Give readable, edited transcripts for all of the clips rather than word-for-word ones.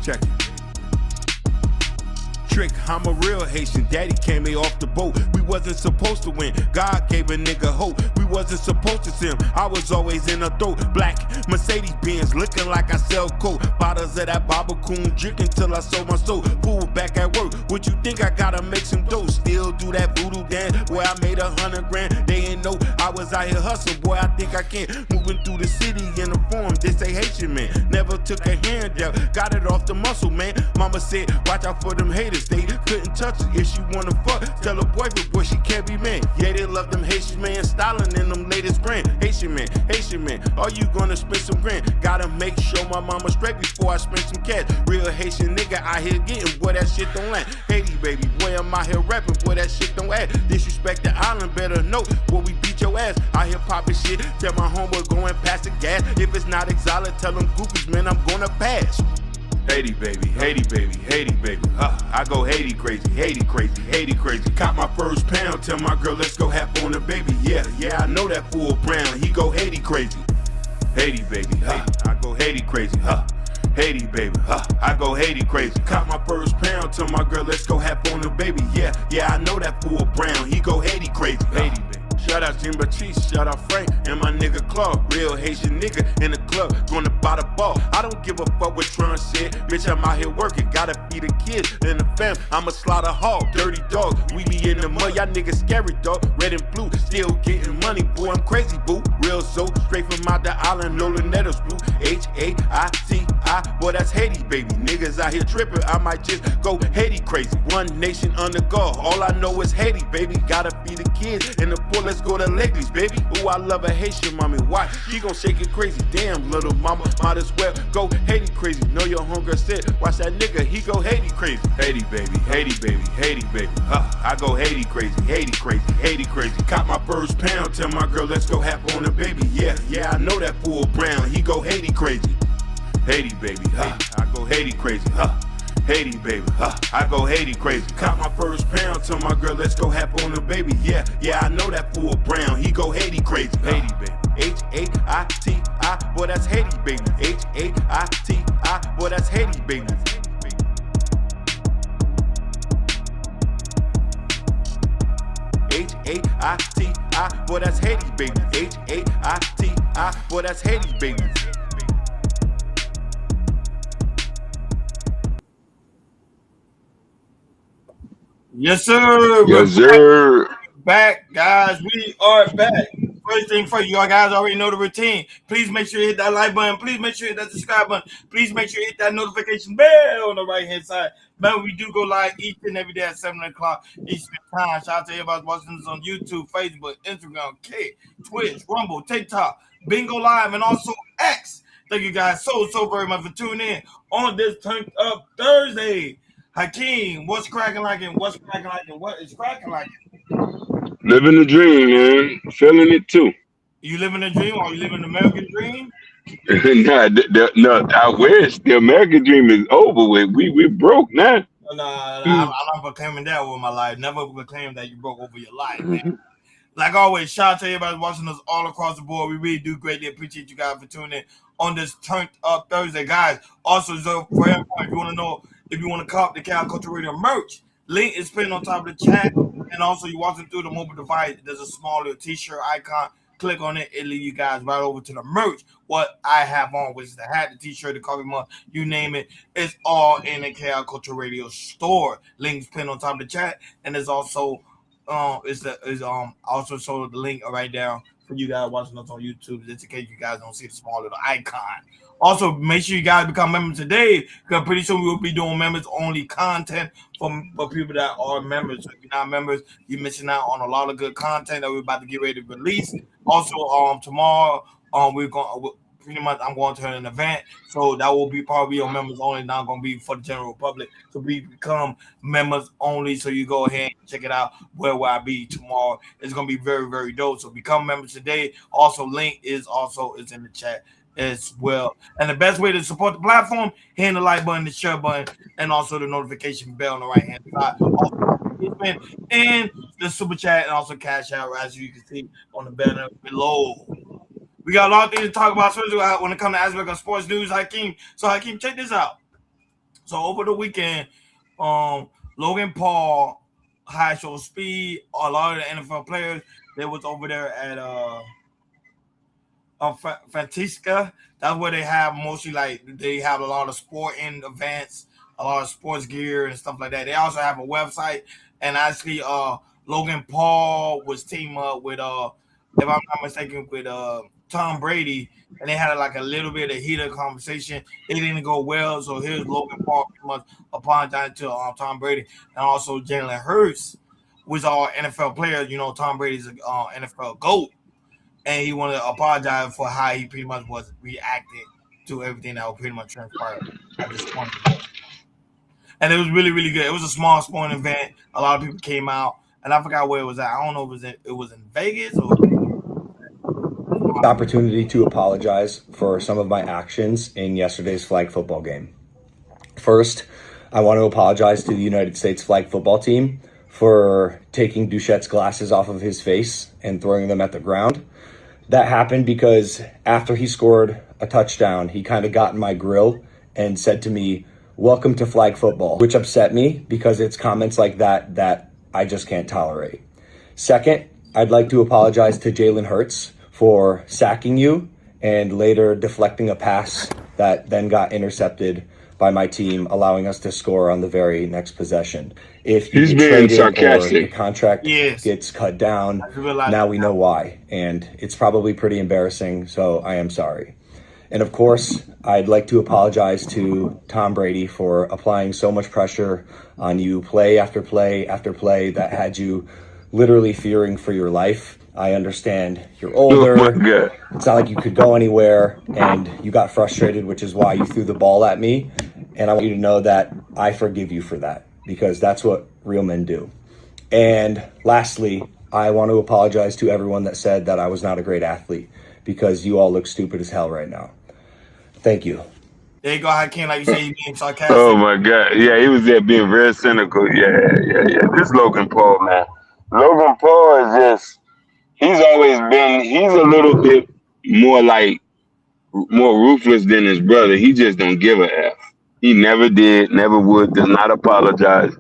Check it. Trick, I'm a real Haitian. Daddy came me off the boat. We wasn't supposed to win. God gave a nigga hope. We wasn't supposed to sim. I was always in a throat. Black Mercedes Benz, looking like I sell coke. Bottles of that Barbacoon, drinking till I sold my soul. Pool back at work. What you think I gotta make some dough? Still do that voodoo dance. Boy, I made 100 grand. They ain't know I was out here hustling. Boy, I think I can. Moving through the city in the form. They say Haitian man. Never took a handout. Got it off the muscle, man. Mama said, watch out for them haters. They couldn't touch it. If she wanna fuck, tell her boyfriend, boy, she can't be man. Yeah, they love them Haitian man, styling in them latest brand. Haitian man, are you gonna spend some grand? Gotta make sure my mama straight before I spend some cash. Real Haitian nigga out here getting, boy, that shit don't land. Haiti, baby, boy, I'm out here rapping, boy, that shit don't add. Disrespect the island, better know, boy, we beat your ass. Out here popping shit, tell my homeboy going past the gas. If it's not exotic, tell them goofies, man, I'm gonna pass. Haiti baby, Haiti baby, Haiti baby. I go Haiti crazy, Haiti crazy, Haiti crazy. Caught my first pound, tell my girl let's go have on the baby. Yeah, I know that fool Brown. He go Haiti crazy. Haiti baby, I go Haiti crazy. Haiti baby, I go Haiti crazy. Caught my first pound, tell my girl let's go have on the baby. Yeah, I know that fool Brown. He go Haiti crazy. Haiti baby. Shout out Jim Batiste, shout out Frank, and my nigga Claude. Real Haitian nigga in the club, gonna buy the ball. I don't give a fuck what Trump said. Bitch, I'm out here working, gotta feed the kids and the fam. I'm a slaughter hog, dirty dog. We be in the mud, y'all niggas scary dog. Red and blue, still getting money, boy, I'm crazy, boo. Real soul, straight from out the island, no Lunetta's blue. H-A-I-T-I, boy, that's Haiti, baby. Niggas out here tripping, I might just go Haiti crazy. One nation under God, all I know is Haiti, baby. Gotta feed the kids and the poor. Let's go to Lakers, baby. Ooh, I love a Haitian mommy. Why? She gon' shake it crazy. Damn, little mama, might as well go Haiti crazy. Know your hunger said, watch that nigga, he go Haiti crazy. Haiti baby, Haiti baby, Haiti baby. I go Haiti crazy, Haiti crazy, Haiti crazy. Caught my first pound, tell my girl let's go have on the baby. Yeah, I know that fool Brown. He go Haiti crazy. Haiti baby, I go Haiti crazy. Haiti baby, I go Haiti crazy. Caught my first pound, tell my girl let's go have on the baby. Yeah, I know that fool Brown. He go Haiti crazy. Haiti baby, H-A-I-T-I, boy that's Haiti baby. H-A-I-T-I, boy that's Haiti baby. H-A-I-T-I, boy that's Haiti baby. H-A-I-T-I, boy that's Haiti baby. Yes, sir. Yes, sir. Back, guys. We are back. First thing first, you guys already know the routine. Please make sure you hit that like button. Please make sure you hit that subscribe button. Please make sure you hit that notification bell on the right-hand side. Remember, we do go live each and every day at 7 o'clock Eastern Time. Shout out to everybody watching us on YouTube, Facebook, Instagram, Twitch, Rumble, TikTok, Bingo Live, and also X. Thank you guys so very much for tuning in on this Turned Up Thursday. Hakeem, what's cracking like and what's cracking like and what is cracking like? Living the dream, man. Feeling it too. You living a dream or you living the American dream? No, I wish the American dream is over with. We broke now. No, I'm not proclaiming that over my life. Never proclaim that you broke over your life, man. Like always, shout out to everybody watching us all across the board. We really do greatly appreciate you guys for tuning in on this Turned Up Thursday, guys. Also, so for everyone, if you want to know, if you want to cop the Cal Culture Radio merch, link is pinned on top of the chat. And also, you're watching through the mobile device. There's a small little t-shirt icon. Click on it. It leads you guys right over to the merch. What I have on, which is the hat, the t-shirt, the coffee mug, you name it. It's all in the Cal Culture Radio store. Links pinned on top of the chat. And there's also also show the link right down for you guys watching us on YouTube, just in case you guys don't see the small little icon. Also, make sure you guys become members today, because pretty soon we will be doing members-only content for people that are members. So if you're not members, you're missing out on a lot of good content that we're about to get ready to release. Also, tomorrow, we're going pretty much I'm going to an event, so that will be probably on members only, not going to be for the general public. So we become members only. So you go ahead and check it out. Where will I be tomorrow? It's going to be very, very dope. So become members today. Also, link is in the chat as well. And the best way to support the platform, hitting the like button, the share button, and also the notification bell on the right hand side. Also, and the super chat and also cash out, as you can see on the banner below. We got a lot of things to talk about, especially when it comes to aspect of sports news, Hakeem. So Hakeem, check this out. So over the weekend, Logan Paul, High Show Speed, a lot of the NFL players, they was over there at Fantisca. That's where they have mostly like they have a lot of sporting events, a lot of sports gear and stuff like that. They also have a website, and actually, Logan Paul was teamed up with if I'm not mistaken, with Tom Brady, and they had like a little bit of heated conversation. It didn't go well, so here's Logan Paul pretty much apologizing to Tom Brady and also Jalen Hurts, which are NFL players. You know, Tom Brady's an NFL GOAT, and he wanted to apologize for how he pretty much was reacting to everything that was pretty much transpired at this point. And it was really, really good. It was a small sporting event. A lot of people came out, and I forgot where it was at. I don't know if it was in Vegas or. Opportunity to apologize for some of my actions in yesterday's flag football game. First, I want to apologize to the United States flag football team for taking Duchette's glasses off of his face and throwing them at the ground. That happened because after he scored a touchdown, he kind of got in my grill and said to me, "Welcome to flag football," which upset me because it's comments like that I just can't tolerate. Second, I'd like to apologize to Jalen Hurts for sacking you and later deflecting a pass that then got intercepted by my team, allowing us to score on the very next possession. If you He's get being traded sarcastic. or the contract Yes. gets cut down, now we know why. And it's probably pretty embarrassing, so I am sorry. And of course, I'd like to apologize to Tom Brady for applying so much pressure on you play after play after play that had you literally fearing for your life. I understand you're older. Oh my God. It's not like you could go anywhere and you got frustrated, which is why you threw the ball at me. And I want you to know that I forgive you for that because that's what real men do. And lastly, I want to apologize to everyone that said that I was not a great athlete because you all look stupid as hell right now. Thank you. There you go, Hakeem. Like you say, you being sarcastic. Oh my God. Yeah, he was there being very cynical. Yeah. This Logan Paul, man. Logan Paul is just, he's a little bit more ruthless than his brother. He just don't give a F. He never did, never would, does not apologize,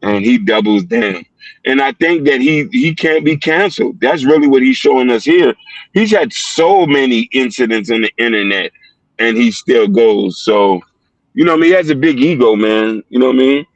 and he doubles down. And I think that he can't be canceled. That's really what he's showing us here. He's had so many incidents on the internet, and he still goes. So, you know what I mean? He has a big ego, man. You know what I mean?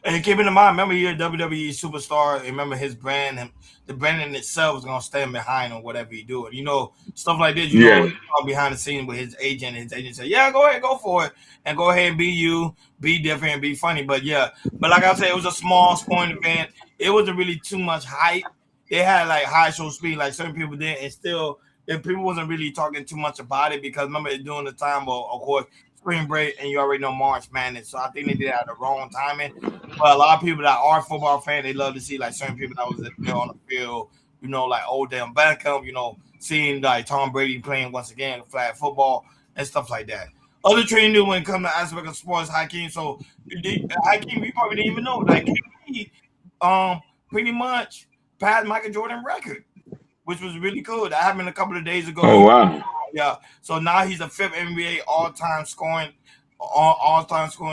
And keep in mind, remember you're a WWE superstar. And remember his brand, and the brand in itself is gonna stand behind him whatever he do. You know, stuff like this. You know, behind the scenes with his agent. His agent said, "Yeah, go ahead, go for it, and go ahead and be you, be different, and be funny." But yeah, but like I said, it was a small sporting event. It wasn't really too much hype. They had like high show speed, like certain people did, and still, if people wasn't really talking too much about it because remember during the time of course spring break, and you already know March Madness. So I think they did it at the wrong timing. But a lot of people that are football fans, they love to see like certain people that was there on the field, you know, like Odell Beckham, you know, seeing like Tom Brady playing once again flag football and stuff like that. Other training new when it comes to aspect of sports, Hakeem. So Hakeem, you probably didn't even know like KD, pretty much passed Michael Jordan record, which was really cool. That happened a couple of days ago. Oh wow. Yeah, so now he's the fifth NBA all-time scoring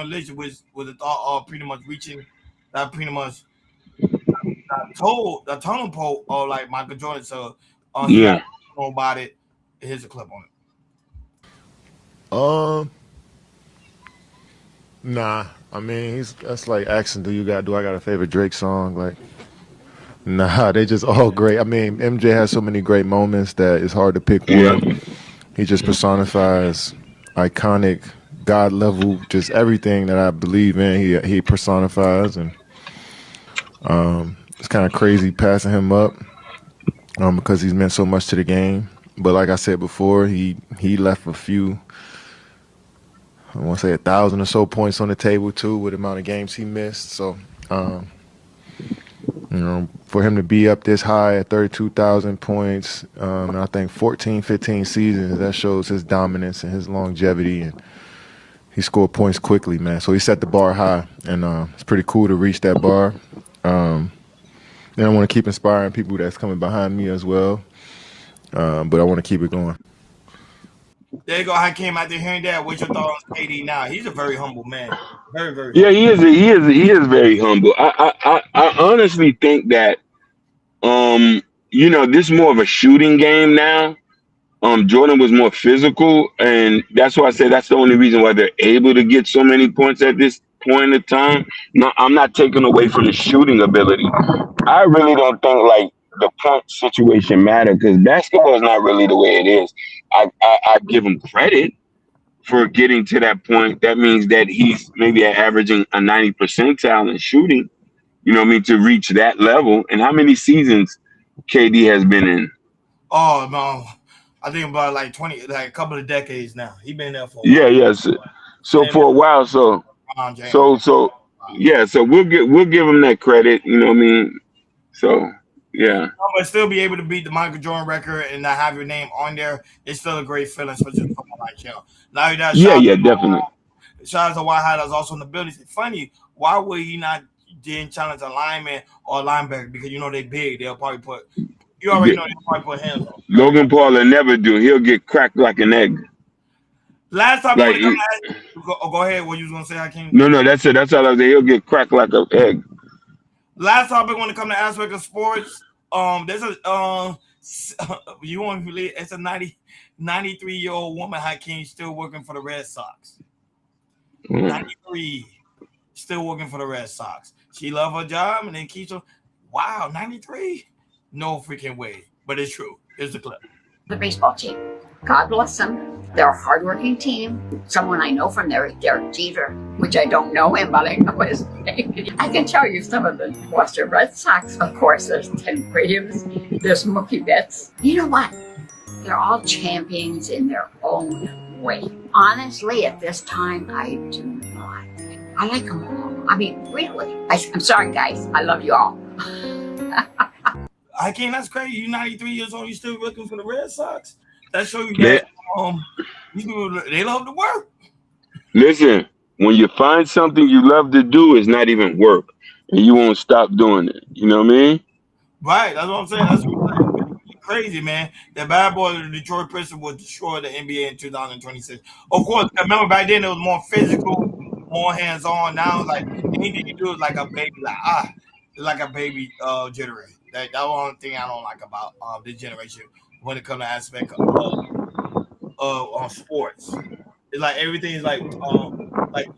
list, which with the thought of pretty much reaching that pretty much the tunnel pole of like Michael Jordan. So he Yeah. know about it. Here's a clip on it. Nah. I mean, that's like asking, do I got a favorite Drake song? Like, nah, they just all great. I mean, MJ has so many great moments that it's hard to pick Yeah. one. He just personifies iconic God level, just everything that I believe in. He personifies, and it's kind of crazy passing him up because he's meant so much to the game. But like I said before, he left a few, I want to say 1,000 or so points on the table too, with the amount of games he missed. So, you know, for him to be up this high at 32,000 points, and I think 14, 15 seasons, that shows his dominance and his longevity. And he scored points quickly, man. So he set the bar high, and it's pretty cool to reach that bar. And I want to keep inspiring people that's coming behind me as well. But I want to keep it going. There you go, Hakeem. After hearing that, what's your thoughts on KD now? He's a very humble man. Very, very Yeah, humble. he is very humble. I honestly think that this is more of a shooting game now. Jordan was more physical, and that's why I say that's the only reason why they're able to get so many points at this point in time. No, I'm not taking away from the shooting ability. I really don't think like the point situation matter because basketball is not really the way it is. I give him credit for getting to that point. That means that he's maybe averaging a 90 percentile in shooting. You know what I mean, to reach that level. And how many seasons KD has been in? Oh no, I think about like 20, like a couple of decades now. He been there for a Yeah, while. yes. So Same for as a while, James. yeah, so we'll give him that credit, you know what I mean? So yeah. But still be able to beat the Michael Jordan record and not have your name on there. It's still a great feeling, especially for someone like him. Now you got Yeah, yeah, definitely. shout out to Whitehead that's also in the building. It's funny, why would he not didn't challenge a lineman or a linebacker? Because you know they big. They'll probably put you already Yeah. know they'll probably put hands on. Right? Logan Paul will never do. He'll get cracked like an egg. Last time when Like it come to go ahead, what you was gonna say, Hakeem? no, that's it. That's all I was saying. He'll get cracked like an egg. Last topic when it come to aspect of sports, there's a you won't believe it's a 93-year-old woman, Hakeem, still working for the Red Sox. 93, still working for the Red Sox. She love her job and then keeps her. Wow, 93? No freaking way. But it's true. Here's the clip. The baseball team. God bless them. They're a hardworking team. Someone I know from there is Derek Jeter, which I don't know him, but I know his name. I can tell you some of the Boston Red Sox. Of course, there's Ted Williams. There's Mookie Betts. You know what? They're all champions in their own way. Honestly, at this time, I do not. I like them all. I mean, really. I'm sorry, guys. I love you all. Hakeem, that's crazy. You're 93 years old. You still working for the Red Sox? That shows you that these people, they love to work. Listen, when you find something you love to do, it's not even work, and you won't stop doing it. You know what I mean? Right. That's what I'm saying. That's crazy, man. The bad boy of the Detroit Pistons will destroy the NBA in 2026. Of course, remember back then it was more physical, more hands-on. Now it's like anything you do is like a baby, like a baby generation. That's the only thing I don't like about this generation when it comes to aspect of sports. It's like everything is like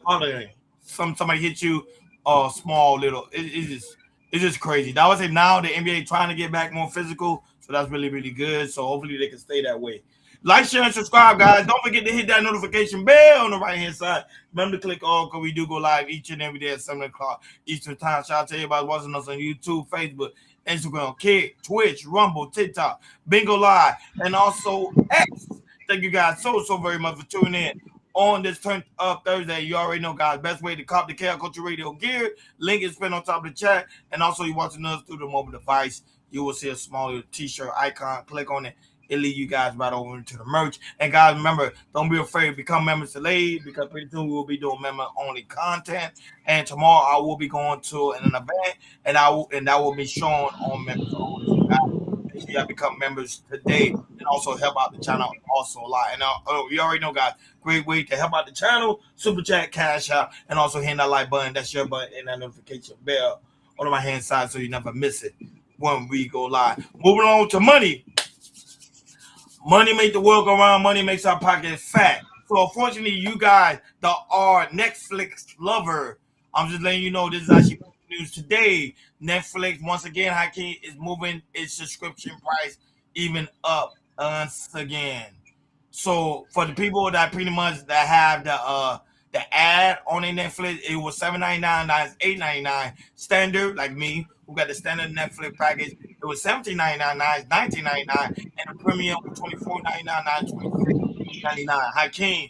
hollering. Somebody hit you, small little. It's just crazy. I would say now the NBA trying to get back more physical, so that's really really good. So hopefully they can stay that way. Like, share, and subscribe, guys. Don't forget to hit that notification bell on the right hand side. Remember to click all because we do go live each and every day at 7 o'clock Eastern Time. Shout out to everybody watching us on YouTube, Facebook, Instagram, Kick, Twitch, Rumble, TikTok, Bingo Live, and also X. Thank you guys so very much for tuning in on this Turn Up Thursday. You already know, guys, best way to cop the KL Culture Radio gear. Link is pinned on top of the chat. And also, you're watching us through the mobile device. You will see a small little t-shirt icon. Click on it. It'll lead you guys right over into the merch. And guys, remember, don't be afraid to become members today because pretty soon we will be doing member-only content. And tomorrow I will be going to an event, and that will be shown on members only. So guys, make sure y'all become members today and also help out the channel also a lot. And you already know, guys, great way to help out the channel, super chat, cash out, and also hit that like button. That's your button and that notification bell on the right hand side so you never miss it when we go live. Moving on to money. Money makes the world go round. Money makes our pockets fat. So unfortunately, you guys that are Netflix lover, I'm just letting you know this is actually news today. Netflix once again, Hakeem, is moving its subscription price even up once again. So for the people that pretty much that have the ad on their Netflix, it was $7.99, now it's $8.99. Standard, like me, who got the standard Netflix package, it was $17.99, now it's $19.99, and the premium was $24.99, now it's $26.99. Hakeem,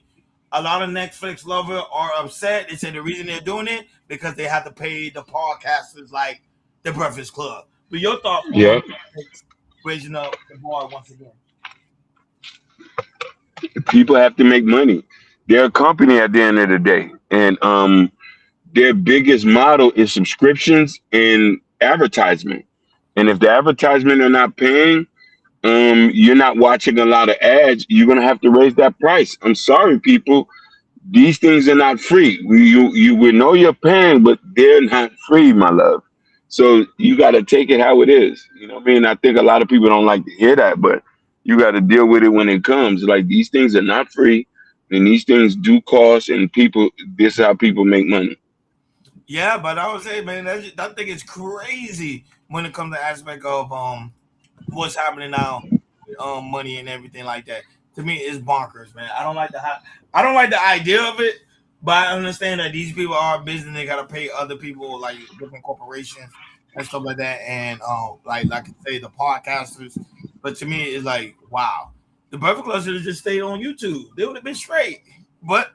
a lot of Netflix lovers are upset. They said the reason they're doing it because they have to pay the podcasters like the Breakfast Club. But your thoughts on raising up the bar once again? People have to make money. They're a company at the end of the day, and their biggest model is subscriptions and advertisement. And if the advertisement are not paying, you're not watching a lot of ads, you're gonna have to raise that price. I'm sorry, people. These things are not free. We know you're paying, but they're not free, my love. So you got to take it how it is. You know what I mean? I think a lot of people don't like to hear that, but you got to deal with it when it comes. Like these things are not free, and these things do cost. And people, this is how people make money. Yeah, but I would say, man, that thing is crazy when it comes to aspect of what's happening now, money and everything like that. To me, it's bonkers, man. I don't like the idea of it, but I understand that these people are business. They gotta pay other people, like different corporations and stuff like that, and like I say, the podcasters. But to me, it's like, wow, the Breakfast Club should have just stayed on YouTube. They would have been straight. But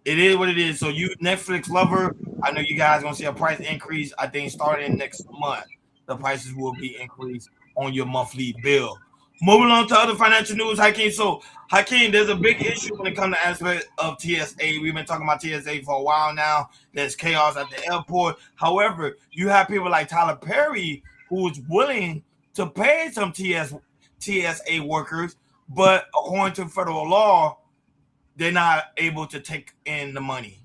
it is what it is. So you Netflix lover, I know you guys gonna see a price increase. I think starting next month, the prices will be increased on your monthly bill. Moving on to other financial news, Hakeem. So Hakeem, there's a big issue when it comes to aspect of TSA. We've been talking about TSA for a while now. There's chaos at the airport. However, you have people like Tyler Perry who's willing to pay some TSA workers, but according to federal law, they're not able to take in the money.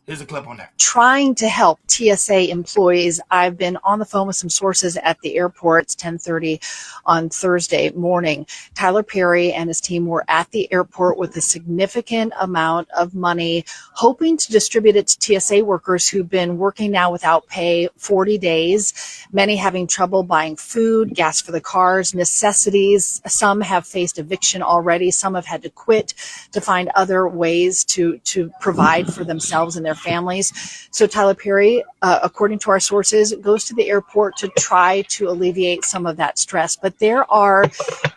Here's a clip on that. Trying to help TSA employees. I've been on the phone with some sources at the airport. It's 10:30 on Thursday morning. Tyler Perry and his team were at the airport with a significant amount of money, hoping to distribute it to TSA workers who've been working now without pay 40 days, many having trouble buying food, gas for the cars, necessities. Some have faced eviction already. Some have had to quit to find other ways to provide for themselves and their families. So Tyler Perry, according to our sources, goes to the airport to try to alleviate some of that stress. But there are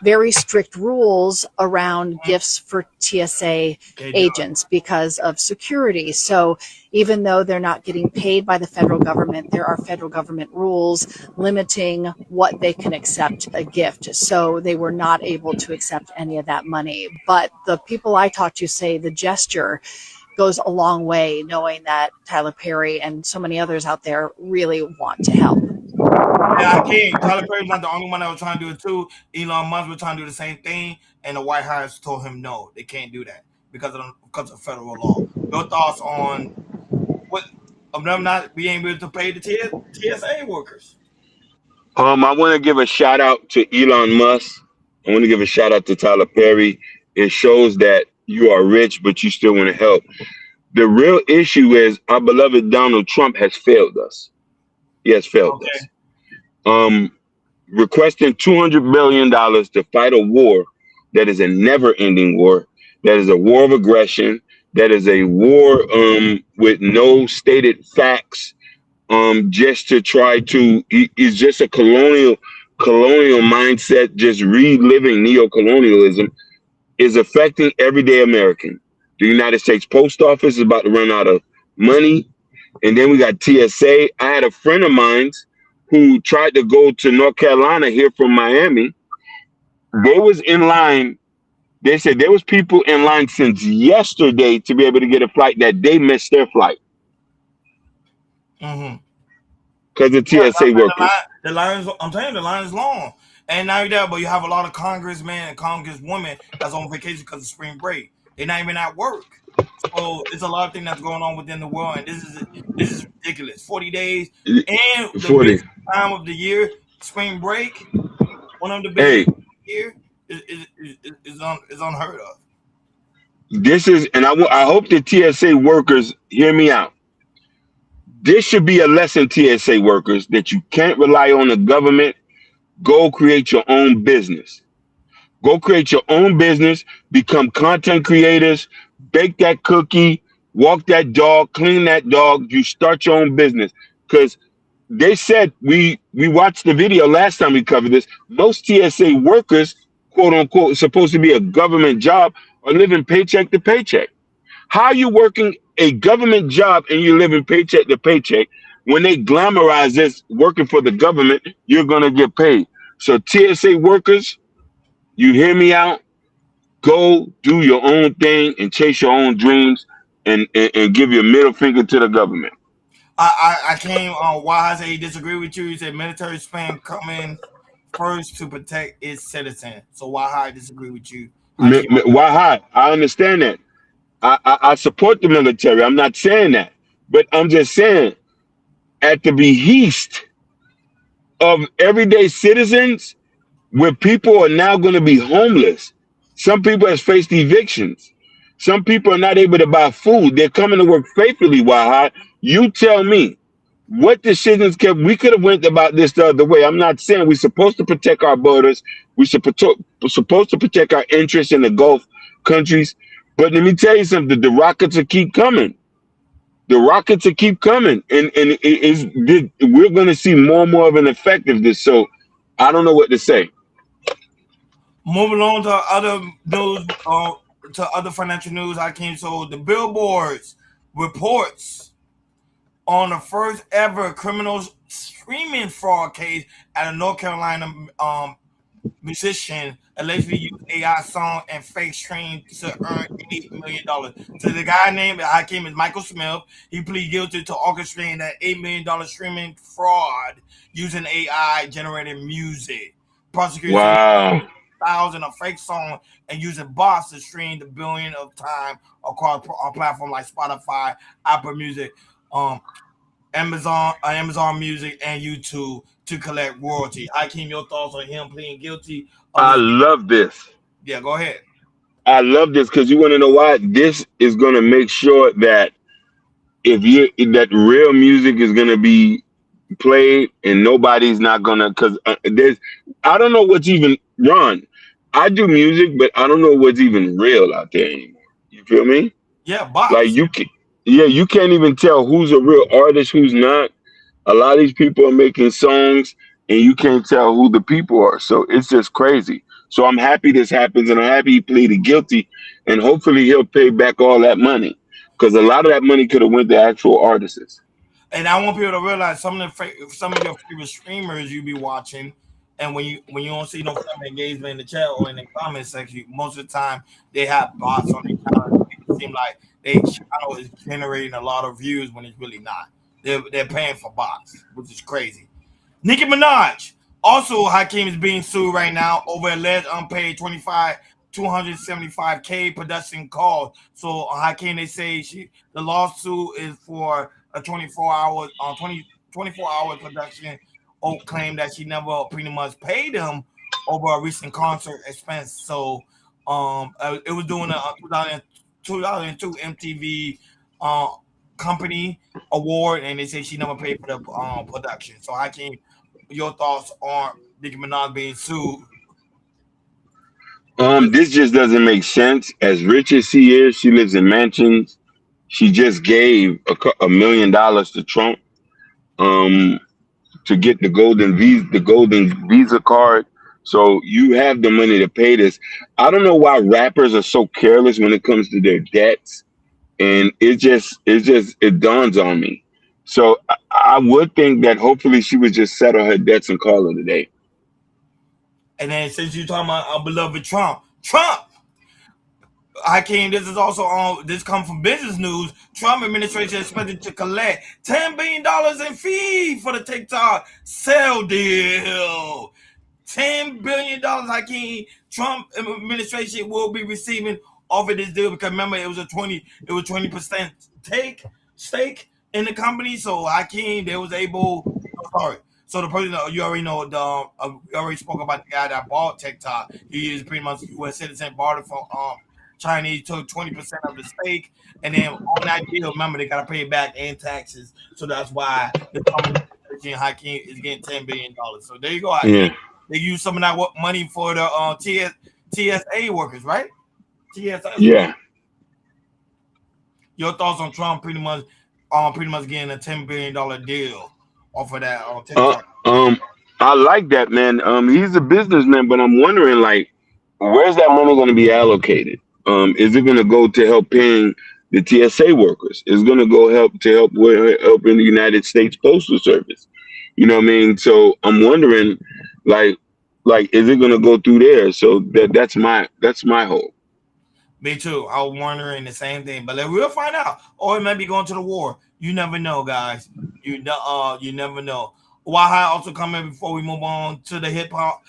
very strict rules around gifts for TSA agents because of security. So even though they're not getting paid by the federal government, there are federal government rules limiting what they can accept a gift. So they were not able to accept any of that money. But the people I talked to say the gesture goes a long way, knowing that Tyler Perry and so many others out there really want to help. Yeah, I can't. Tyler Perry's not the only one that was trying to do it too. Elon Musk was trying to do the same thing, and the White House told him no, they can't do that because of federal law. Your thoughts on what of them not being able to pay the TSA workers? I want to give a shout out to Elon Musk. I want to give a shout out to Tyler Perry. It shows that you are rich, but you still want to help. The real issue is our beloved Donald Trump has failed us. He has failed us. Requesting $200 billion to fight a war that is a never-ending war, that is a war of aggression, that is a war with no stated facts, just to try to, is just a colonial mindset, just reliving neo-colonialism, is affecting everyday American. The United States Post Office is about to run out of money. And then we got TSA. I had a friend of mine who tried to go to North Carolina here from Miami. They was in line. They said there was people in line since yesterday to be able to get a flight that they missed their flight. Because of TSA workers. The lines, I'm telling you, the line is long. And not only that, but you have a lot of congressmen and congresswomen that's on vacation because of spring break. They're not even at work. So it's a lot of things that's going on within the world, and this is ridiculous. 40 days and the 40. biggest time of the year, spring break, one of the biggest year is unheard of. This is, and I hope the TSA workers hear me out. This should be a lesson, TSA workers, that you can't rely on the government. Go create your own business. Go create your own business, become content creators, bake that cookie, walk that dog, clean that dog. You start your own business. Because they said, we watched the video last time we covered this, most TSA workers, quote unquote, supposed to be a government job, are living paycheck to paycheck. How are you working a government job and you're living paycheck to paycheck? When they glamorize this working for the government, you're going to get paid. So TSA workers, you hear me out? Go do your own thing and chase your own dreams and give your middle finger to the government. I came on why I say he disagree with you. He said military spam coming first to protect its citizens. So why I disagree with you? Why? I understand that. I support the military. I'm not saying that, but I'm just saying at the behest of everyday citizens, where people are now going to be homeless. Some people has faced evictions. Some people are not able to buy food. They're coming to work faithfully. Why? You tell me what decisions we could have went about this the other way. I'm not saying we're supposed to protect our borders. Supposed to protect our interests in the Gulf countries. But let me tell you something: the rockets will keep coming. The rockets will keep coming, and we're going to see more and more of an effect of this. So I don't know what to say. Moving on to other news, to other financial news, so the billboards reports on the first ever criminal streaming fraud case at a North Carolina musician allegedly used AI song and fake stream to earn $8 million. So the guy named Hakeem is Michael Smith. He pleaded guilty to orchestrating that $8 million streaming fraud using AI generated music. Prosecutors Wow. thousands of fake songs and using bots to stream the billion of time across a platform like Spotify, Apple Music, Amazon Music, and YouTube to collect royalty. Hakeem, your thoughts on him pleading guilty of I this? love this. Yeah, go ahead. I love this because you want to know why? This is going to make sure that that real music is going to be played and nobody's not going to, because I don't know what's even, Ron, I do music, but I don't know what's even real out there anymore. You feel me? Yeah, Like bots. you can't even tell who's a real artist, who's not. A lot of these people are making songs and you can't tell who the people are. So it's just crazy. So I'm happy this happens and I'm happy he pleaded guilty and hopefully he'll pay back all that money because a lot of that money could have went to actual artists. And I want people to realize some of your favorite streamers you be watching, and when you don't see no engagement in the chat or in the comment section, most of the time they have bots on their channel. It seems like they channel is generating a lot of views when it's really not. They're paying for bots, which is crazy. Nicki Minaj. Also, Hakeem is being sued right now over alleged unpaid 275K production calls. So Hakeem, they say the lawsuit is for a 24-hour production. Oak claimed that she never pretty much paid him over a recent concert expense. So it was doing a 2002 MTV company award, and they say she never paid for the production. So Hakeem, your thoughts on Nicki Minaj being sued? This just doesn't make sense. As rich as she is, she lives in mansions. She just gave $1 million to Trump to get the golden visa card. So you have the money to pay this. I don't know why rappers are so careless when it comes to their debts, and it dawns on me. So I would think that hopefully she would just settle her debts and call it a day. And then since you're talking about our beloved Trump, Hakeem, this is also on. This comes from business news. Trump administration is expected to collect $10 billion in fee for the TikTok sale deal. $10 billion, Hakeem. Trump administration will be receiving off of this deal because remember it was 20% stake in the company. So Hakeem, they was able. Sorry. So the person you already know, we already spoke about the guy that bought TikTok. He is pretty much U.S. citizen, bought it from Chinese, took 20% of the stake, and then on that deal, remember they gotta pay it back and taxes. So that's why the company Hakeem is getting $10 billion. So there you go, Hakeem. Yeah. They use some of that money for the TSA workers, right? TSA. Yeah. Your thoughts on Trump pretty much getting a $10 billion deal off of that on TikTok? I like that, man. He's a businessman, but I'm wondering, like, where's that money going to be allocated? Is it going to go to help paying the TSA workers? Is it going to go help in the United States Postal Service? You know what I mean? So I'm wondering, like, is it going to go through there? So that's my hope. Me too. I was wondering the same thing, but we'll find out. Or it might be going to the war. You never know, guys. You never know. Wahai also coming before we move on to the hip hop.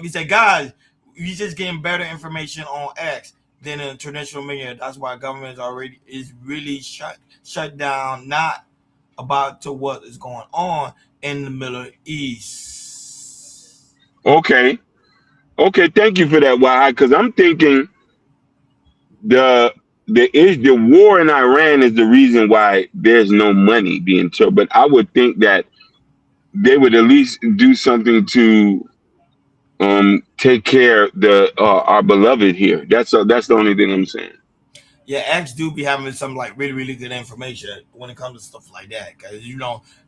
He said, guys, you just getting better information on X. than a traditional media. That's why government is really shut down, not about to what is going on in the Middle East. Okay. Okay. Thank you for that, Why? Because I'm thinking the the war in Iran is the reason why there's no money being took. But I would think that they would at least do something to take care the our beloved here. That's the only thing I'm saying. Yeah, X do be having some like really really good information when it comes to stuff like that, because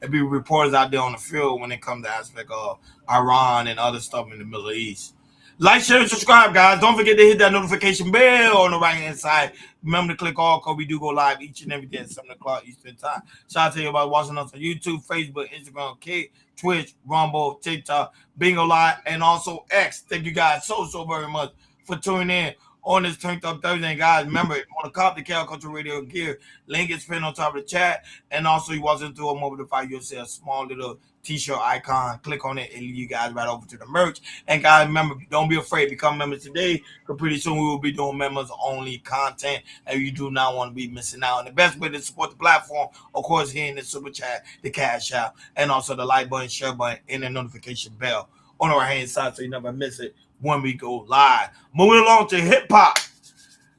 there be reporters out there on the field when it comes to aspect of Iran and other stuff in the Middle East. Like, share, and subscribe, guys. Don't forget to hit that notification bell on the right hand side. Remember to click all, because we do go live each and every day at 7 o'clock Eastern Time. Shout out to everybody watching us on YouTube, Facebook, Instagram, Twitch, Rumble, TikTok, Bingo Live, and also X. Thank you guys so very much for tuning in on this Turned Up Thursday. And guys, remember, if you want to cop the Cal Culture Radio gear, link is pinned on top of the chat. And also, you watch into a mobile device, you'll see a small little t-shirt icon. Click on it and lead you guys right over to the merch. And guys, remember, don't be afraid. Become members today, because pretty soon we will be doing members only content, and you do not want to be missing out. And the best way to support the platform, of course, here in the super chat, the cash out, and also the like button, share button, and the notification bell on the right hand side, so you never miss it when we go live. Moving along to hip hop.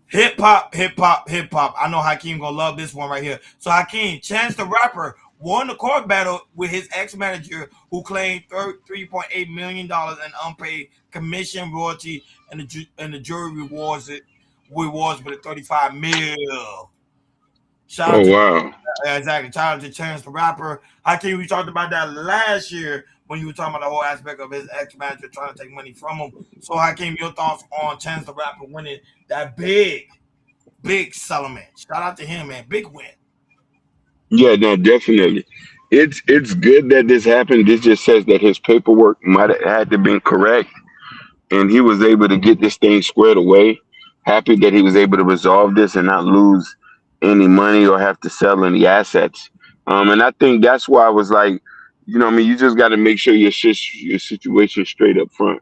Hip hop. I know Hakeem gonna love this one right here. So Hakeem, Chance the Rapper won the court battle with his ex-manager, who claimed $3.8 million in unpaid commission, royalty, and the jury rewards with a $35 million. Shout out Oh to wow. exactly. Shout out to Chance the Rapper. Hakeem, we talked about that last year when you were talking about the whole aspect of his ex-manager trying to take money from him. So Hakeem, your thoughts on Chance the Rapper winning that big settlement? Shout out to him, man. Big win. Yeah, no, definitely. It's good that this happened. This just says that his paperwork might have had to been correct, and he was able to get this thing squared away. Happy that he was able to resolve this and not lose any money or have to sell any assets. And I think that's why I was like, what I mean, you just got to make sure your situation straight up front.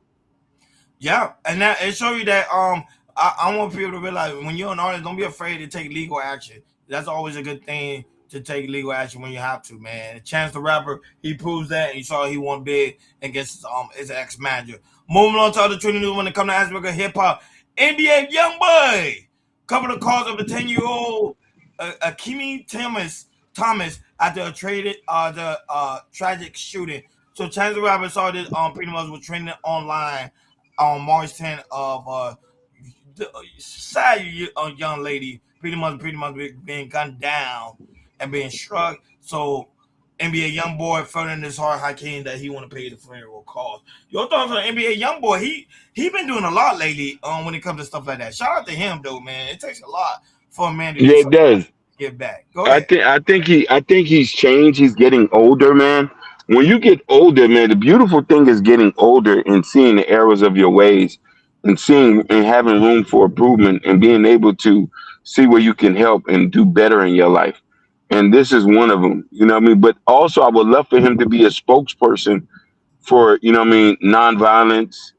Yeah, and that it show you that I want people to realize, when you're an artist, don't be afraid to take legal action. That's always a good thing, to take legal action when you have to, man. Chance the Rapper, he proves that, and you saw he won big against his ex-manager. Moving on to other trending news when it comes to aspect of hip-hop. NBA YoungBoy covered the cause of the 10-year-old Akimi Thomas after the tragic shooting. So Chance the Rapper saw this pretty much was trending online on March 10th of the sad young lady pretty much being gunned down and being struck. So NBA YoungBoy felt in his heart, Hakeem, that he want to pay the funeral cost. Your thoughts on NBA YoungBoy? He been doing a lot lately when it comes to stuff like that. Shout out to him though, man. It takes a lot for a man to do Yeah, it something does. to give back. Go ahead. I think he's changed. He's getting older, man. When you get older, man, the beautiful thing is getting older and seeing the errors of your ways and seeing and having room for improvement and being able to see where you can help and do better in your life. And this is one of them, you know what I mean? But also I would love for him to be a spokesperson for, nonviolence,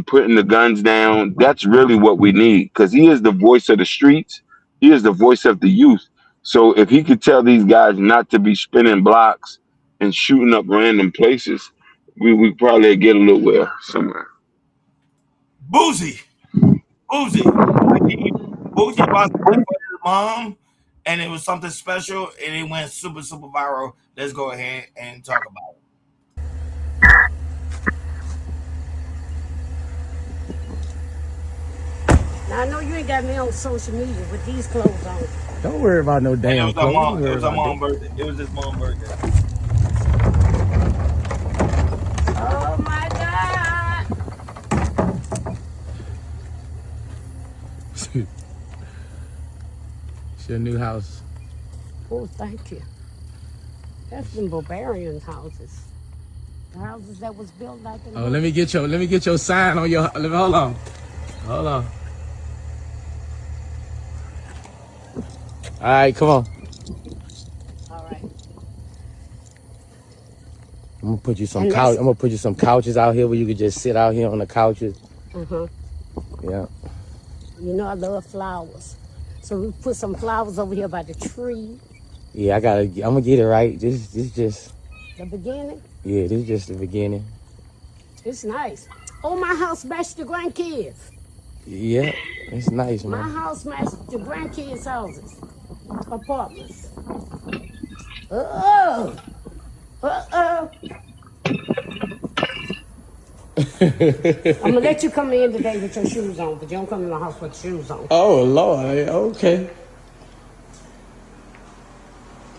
putting the guns down. That's really what we need, because he is the voice of the streets. He is the voice of the youth. So if he could tell these guys not to be spinning blocks and shooting up random places, we probably get a little well somewhere. Boozy. Boozy about to his mom, and it was something special, and it went super viral. Let's go ahead and talk about it. Now I know you ain't got me on social media with these clothes on. Don't worry about no And damn clothes. Don't it worry was her about mom's that. birthday. It was his mom's birthday. Oh my God! It's your new house. Oh, thank you. That's them barbarian houses. The houses that was built like in. Oh, let me get your sign on your. Hold on. All right, come on. All right. I'm gonna put you some And couch. that's- I'm gonna put you some couches out here where you could just sit out here on the couches. Uh-huh. Yeah. You know I love flowers. So we put some flowers over here by the tree. Yeah, I'm gonna get it right. This just, The beginning, yeah, this is just the beginning. it's nice. Oh, my house matched the grandkids. Yeah, it's nice, My man. house matched the grandkids' houses, apartments. Uh-oh. Uh-oh. I'm gonna let you come in today with your shoes on, but you don't come in the house with shoes on. Oh Lord, okay.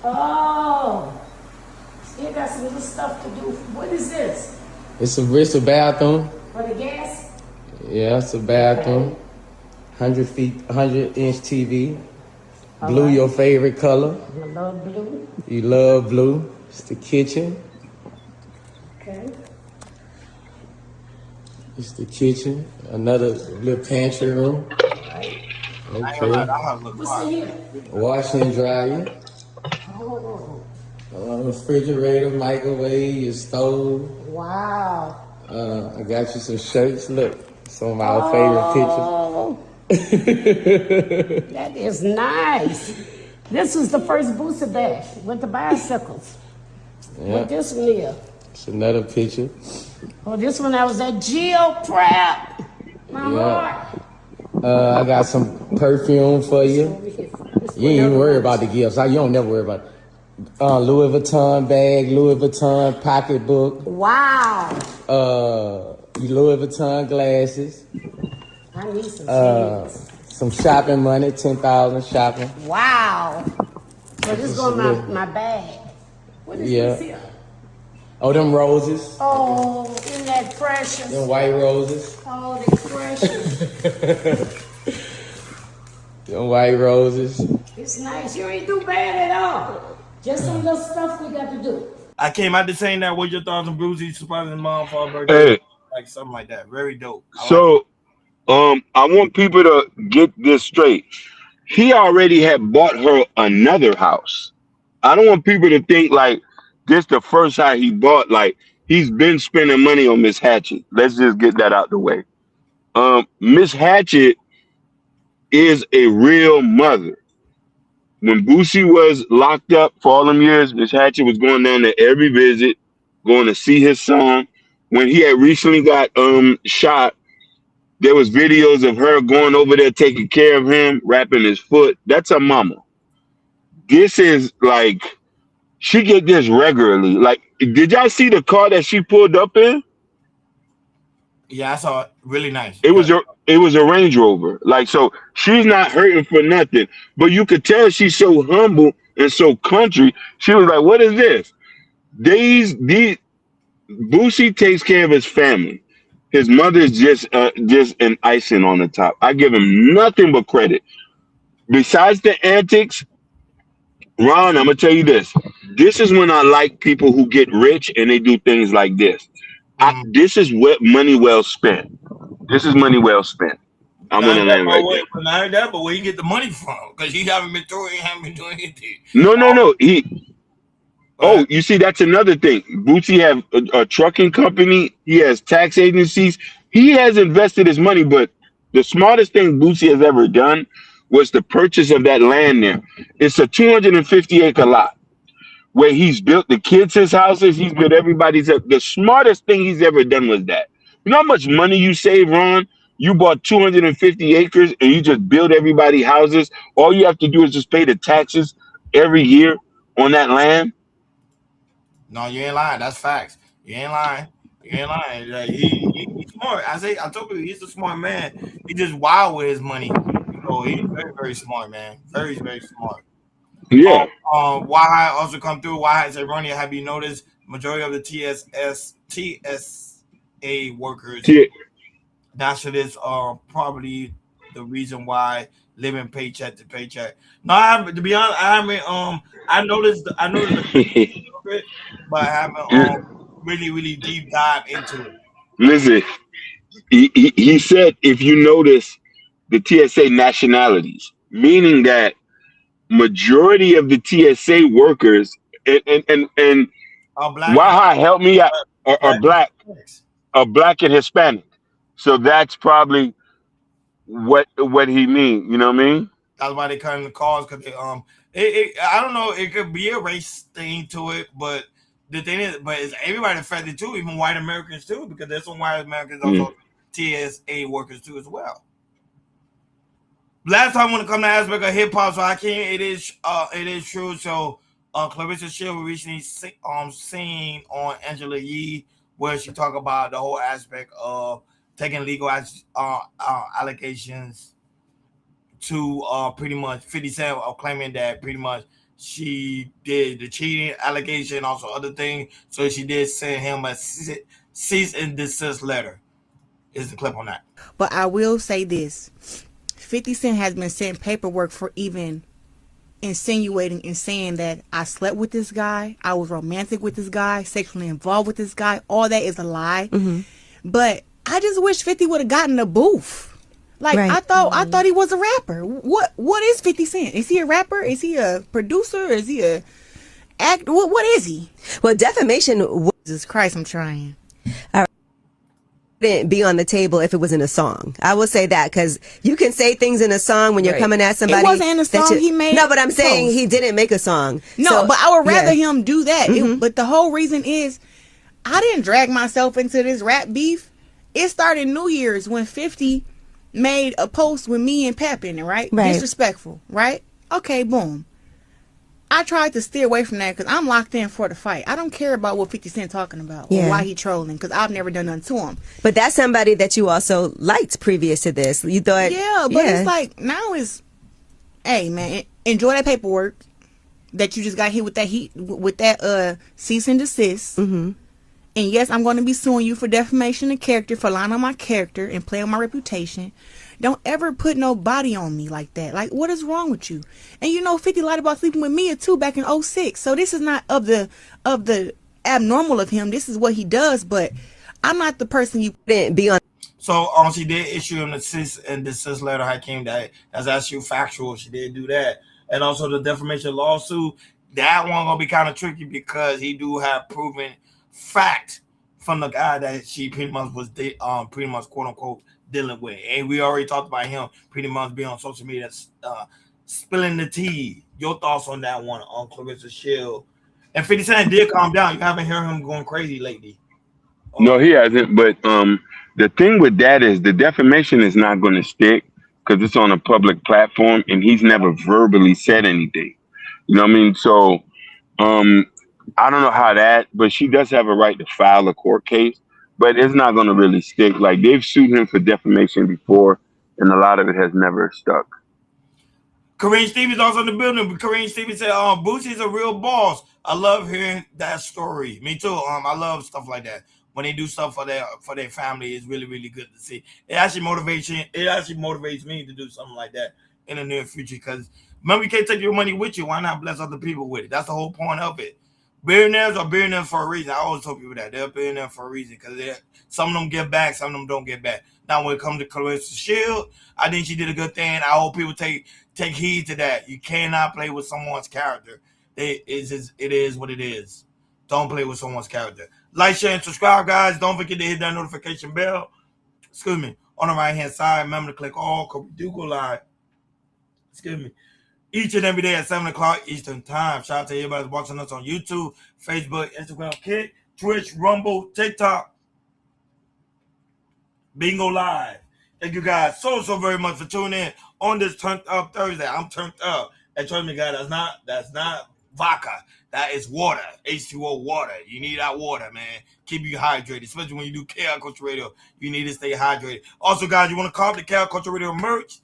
Oh, still got some little stuff to do. What is this? It's a bathroom. For the gas? Yeah, it's a bathroom. 100-inch TV. Blue, your favorite color. I love blue. You love blue. It's the kitchen. Okay. It's the kitchen. Another little pantry room. I ain't gonna lie, Okay. that house look What's fire. in here? Washing and dryer. Oh, Refrigerator, microwave, your stove. wow. I got you some shirts. Look, some of our favorite pictures. That is nice. This was the first booster bash with the bicycles. Yeah, What this one here? it's another picture. Oh, this one I was at Geo Prep. My Yeah. Lord. I got some perfume for you. Over here. This You one ain't even never worry was. about the gifts. You don't never worry about it. Louis Vuitton bag, Louis Vuitton pocketbook, Wow. Louis Vuitton glasses, I need some shades. some shopping money, 10,000 shopping. Wow. So this is going in my bag. What is Yeah. this here? Oh, them roses, Oh, isn't that precious? them white roses, Oh, they precious. them white roses. It's nice. You ain't do bad at all. Just some little stuff we got to do. I came out to saying that. What's your thoughts on Brucey surprising his mom for her birthday? Hey, Like something like that. Very dope. I like so I want people to get this straight. He already had bought her another house. I don't want people to think like this the first house he bought. Like he's been spending money on Miss Hatchet. Let's just get that out the way. Miss Hatchet is a real mother. When Boosie was locked up for all them years, Miss Hatchet was going down there every visit, going to see his son. When he had recently got shot, there was videos of her going over there taking care of him, wrapping his foot. That's her mama. This is like she get this regularly. Like, did y'all see the car that she pulled up in? Yeah, I saw it. Really nice. It was a Range Rover. Like, so she's not hurting for nothing. But you could tell she's so humble and so country. She was like, "What is this?" These Boosie takes care of his family. His mother's just an icing on the top. I give him nothing but credit. Besides the antics, Ron, I'm gonna tell you this. This is when I like people who get rich and they do things like this. This is money well spent. This is money well spent. I'm Not gonna that, land right there. not that, but where you get the money from? Because he haven't been doing anything. No. But You see, that's another thing. Bootsy have a trucking company. He has tax agencies. He has invested his money, but the smartest thing Bootsy has ever done was the purchase of that land there. It's a 250-acre lot where he's built the kids his houses. He's built everybody's. The smartest thing he's ever done was that. You know how much money you save, Ron? You bought 250 acres and you just build everybody houses. All you have to do is just pay the taxes every year on that land. no, you ain't lying. That's facts. You ain't lying. You ain't lying. Like, he's smart. I told you he's a smart man. He just wild with his money. So he's very, very smart, man. Very, very smart. Yeah. Why also come through? Why said Ronnie, have you noticed majority of the TSA workers Yeah. nationalists are probably the reason why living paycheck to paycheck. No, I haven't, to be honest, I haven't I noticed the a little bit, but I haven't really deep dive into it. Listen, he said if you notice the TSA nationalities, meaning that majority of the TSA workers and Black Waha help me out are black black and Hispanic. So that's probably what he mean. You know what I mean? That's why they cut in the cars because they I don't know. It could be a race thing to it, but the thing is, but it's everybody affected too, even white Americans too, because there's some white Americans also TSA workers too as well. Last time when it comes to aspect of hip hop, so it is true. So Clarissa Shield recently seen on Angela Yee where she talked about the whole aspect of taking legal allegations to pretty much 50 Cent of claiming that pretty much she did the cheating allegation, also other things. So she did send him a cease and desist letter. Is the clip on that? But I will say this: 50 Cent has been sent paperwork for even insinuating and saying that I slept with this guy, I was romantic with this guy, sexually involved with this guy. All that is a lie. But I just wish 50 would have gotten a booth. Like I thought he was a rapper. What is 50 Cent? Is he a rapper? Is he a producer? Is he a actor? What is he? Well, defamation. Jesus Christ, I'm trying. Didn't be on the table if it was in a song. I will say that because you can say things in a song when you're coming at somebody. It wasn't in a song he made. No, but I'm saying he didn't make a song. No, so, but I would rather him do that. But the whole reason is I didn't drag myself into this rap beef. It started New Year's when 50 made a post with me and Pep in it, right? Disrespectful, right? Okay, boom. I tried to steer away from that because I'm locked in for the fight. I don't care about what 50 Cent talking about or why he trolling because I've never done nothing to him. But that's somebody that you also liked previous to this. You thought, it's like now is, hey man, enjoy that paperwork that you just got hit with that cease and desist. And yes, I'm going to be suing you for defamation of character, for lying on my character and playing on my reputation. Don't ever put no body on me like that. Like, what is wrong with you? And you know, 50 lied about sleeping with Mia too back in 06. So this is not of the abnormal of him. This is what he does. But I'm not the person you didn't be on. So she did issue him the cease and desist letter. Hakeem, that's actually factual. She did do that. And also the defamation lawsuit. That one gonna be kind of tricky because he do have proven fact from the guy that she pretty much was pretty much quote unquote dealing with, and we already talked about him pretty much being on social media spilling the tea. Your thoughts on that one on Clarissa Shield? And 50 Cent did calm down. You haven't heard him going crazy lately. No, he hasn't. But the thing with that is the defamation is not going to stick because it's on a public platform, and he's never verbally said anything. You know what I mean? So I don't know how that, but she does have a right to file a court case, but it's not going to really stick. Like they've sued him for defamation before, and a lot of it has never stuck. Kareem Stevens also in the building. But Kareem Stevens said, Boosie's a real boss. I love hearing that story. Me too. I love stuff like that. When they do stuff for their family, it's really, really good to see. It actually motivates me to do something like that in the near future. Because remember, you can't take your money with you. Why not bless other people with it? That's the whole point of it. Billionaires are billionaires for a reason. I always tell people that they're billionaires for a reason because some of them give back, some of them don't give back. Now, when it comes to Clarissa Shield, I think she did a good thing. I hope people take heed to that. You cannot play with someone's character. It is what it is. Don't play with someone's character. Like, share, and subscribe, guys. Don't forget to hit that notification bell. Excuse me. On the right-hand side, remember to click all because we do go live. Excuse me. Each and every day at 7 o'clock Eastern Time. Shout out to everybody watching us on YouTube, Facebook, Instagram, Kick, Twitch, Rumble, TikTok, Bingo Live. Thank you guys so very much for tuning in on this Turned Up Thursday. I'm turned up. And trust me, guys, that's not vodka. That is water. H2O water. You need that water, man. Keep you hydrated, especially when you do KL Culture Radio. You need to stay hydrated. Also, guys, you want to cop the KL Culture Radio merch?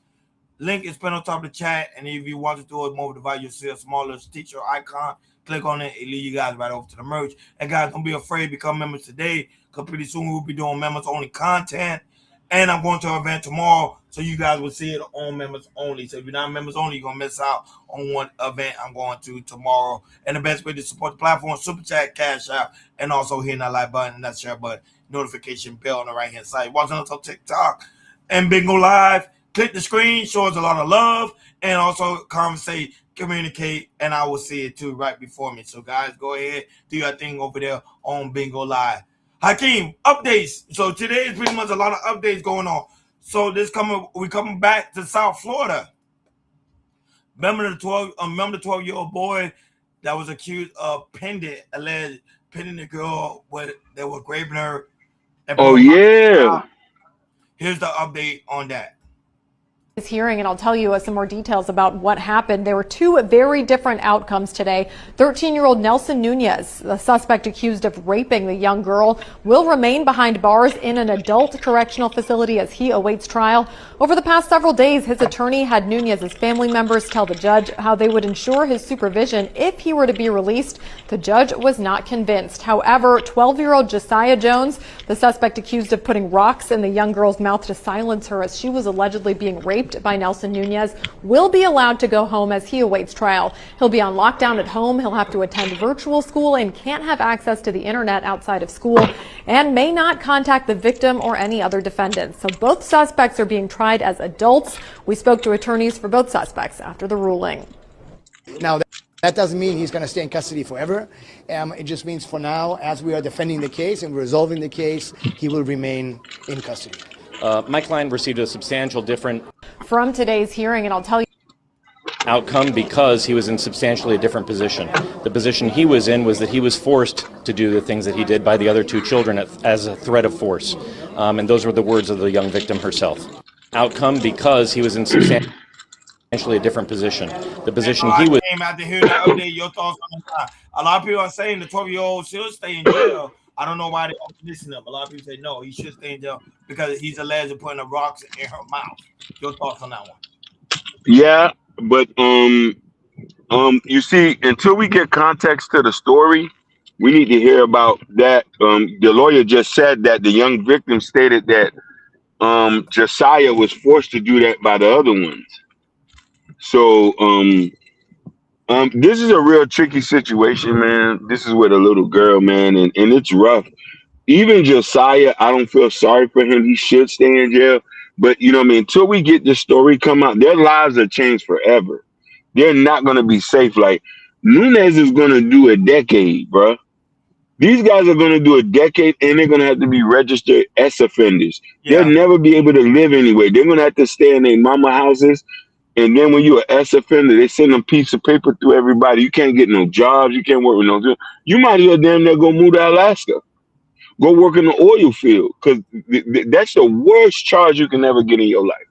Link is pinned on top of the chat, and if you watch it through a mobile device, you'll see a smaller teacher icon. Click on it, it leads you guys right over to the merch. And guys, don't be afraid to become members today, because pretty soon we'll be doing members only content. And I'm going to an event tomorrow, so you guys will see it on members only. So if you're not members only, you're going to miss out on one event I'm going to tomorrow. And the best way to support the platform, Super Chat, Cash Out, and also hitting that like button and that share button, notification bell on the right-hand side. Watching us on TikTok and Bingo Live. Click the screen, show us a lot of love, and also conversate, communicate, and I will see it too right before me. So, guys, go ahead, do your thing over there on Bingo Live. Hakeem, updates. So, today is pretty much a lot of updates going on. So we coming back to South Florida. Remember the 12-year-old boy that was accused of alleged pinning the girl that was raping her. Oh yeah. Here's the update on that. This hearing, and I'll tell you some more details about what happened. There were two very different outcomes today. 13-year-old Nelson Nunez, the suspect accused of raping the young girl, will remain behind bars in an adult correctional facility as he awaits trial. Over the past several days, his attorney had Nunez's family members tell the judge how they would ensure his supervision if he were to be released. The judge was not convinced. However, 12-year-old Josiah Jones, the suspect accused of putting rocks in the young girl's mouth to silence her as she was allegedly being raped by Nelson Nunez, will be allowed to go home as he awaits trial. He'll be on lockdown at home. He'll have to attend virtual school and can't have access to the internet outside of school and may not contact the victim or any other defendants. So both suspects are being tried as adults. We spoke to attorneys for both suspects after the ruling. Now, that doesn't mean he's going to stay in custody forever. It just means for now, as we are defending the case and resolving the case, he will remain in custody. My client received a substantial different from today's hearing, and I'll tell you outcome because he was in substantially a different position. The position he was in was that he was forced to do the things that he did by the other two children as a threat of force. And those were the words of the young victim herself. Outcome because he was in substantially a different position. The position he was came out to hear that update. Your thoughts on that? A lot of people are saying the 12-year-old should stay in jail. I don't know why they listen up. A lot of people say no, he should stay in jail because he's alleged of putting the rocks in her mouth. Your thoughts on that one? Yeah, but you see, until we get context to the story, we need to hear about that. The lawyer just said that the young victim stated that Josiah was forced to do that by the other ones. So this is a real tricky situation, man. This is with a little girl, man, and it's rough. Even Josiah, I don't feel sorry for him. He should stay in jail. But, you know what I mean, until we get this story come out, their lives are changed forever. They're not going to be safe. Like, Nunez is going to do a decade, bro. These guys are going to do a decade, and they're going to have to be registered as offenders. Yeah. They'll never be able to live anyway. They're going to have to stay in their mama houses. And then when you're an S offender, they send a piece of paper through everybody. You can't get no jobs. You can't work with no jobs. You might as well damn near go move to Alaska. Go work in the oil field, because that's the worst charge you can ever get in your life.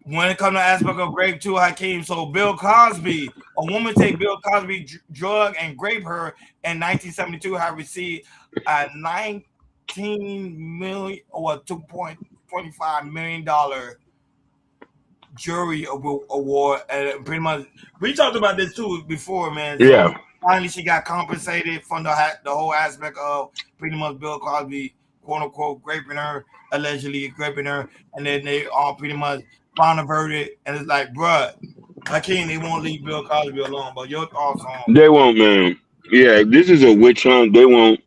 When it comes to aspect of rape too, Hakeem, so Bill Cosby, a woman take Bill Cosby drug and rape her in 1972, had received a $19 million or $2.25 million jury award. And pretty much, we talked about this too before, man. Yeah. So finally, she got compensated from the whole aspect of pretty much Bill Cosby, quote unquote, allegedly raping her, and then they all pretty much found a verdict. And it's like, bruh, Hakeem, they won't leave Bill Cosby alone. But your thoughts on? They won't, man. Yeah, this is a witch hunt. They won't.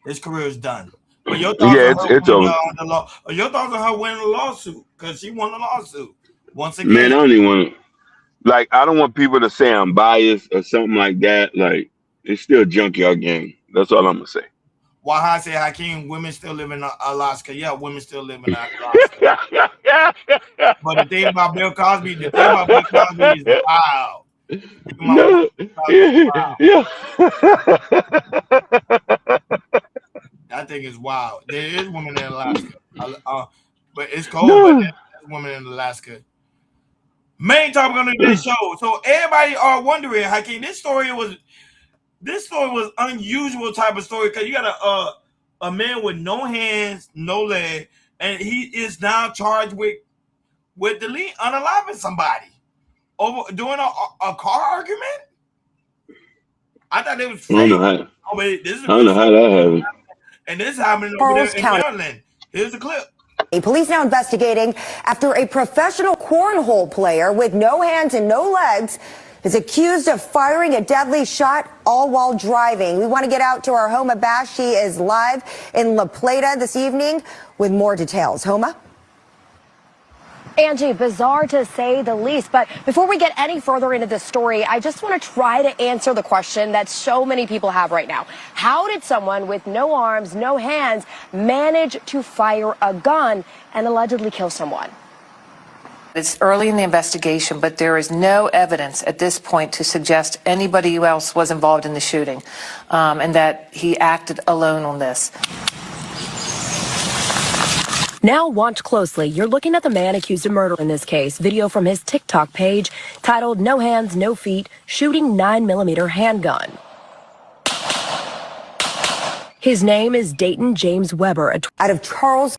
His career is done. But your thoughts it's over. Your thoughts on her winning the lawsuit, because she won the lawsuit once again. Man, I don't even want to. Like, I don't want people to say I'm biased or something like that. Like, it's still junkyard game. That's all I'm gonna say. Why I say Hakeem, women still live in Alaska. Yeah, women still live in Alaska. But the thing about Bill Cosby, is wild. Yeah. That thing is wild. There is women in Alaska, but it's cold. But there's women in Alaska. Main topic on this show. So everybody are wondering, Hakeem, this story was unusual type of story, because you got a man with no hands, no leg, and he is now charged with unaliving somebody over doing a car argument. I thought it was fake. I don't know how that happened. And this happened over there in Maryland. Here's the clip. Police now investigating after a professional cornhole player with no hands and no legs is accused of firing a deadly shot all while driving. We want to get out to our Homa Bash. She is live in La Plata this evening with more details. Homa? Angie, bizarre to say the least. But before we get any further into this story, I just want to try to answer the question that so many people have right now. How did someone with no arms, no hands, manage to fire a gun and allegedly kill someone? It's early in the investigation, but there is no evidence at this point to suggest anybody else was involved in the shooting, and that he acted alone on this. Now watch closely. You're looking at the man accused of murder in this case. Video from his TikTok page titled "No Hands, No Feet, Shooting 9mm Handgun." His name is Dayton James Weber, out of Charles.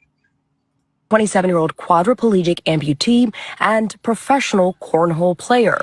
27-year-old quadriplegic amputee and professional cornhole player.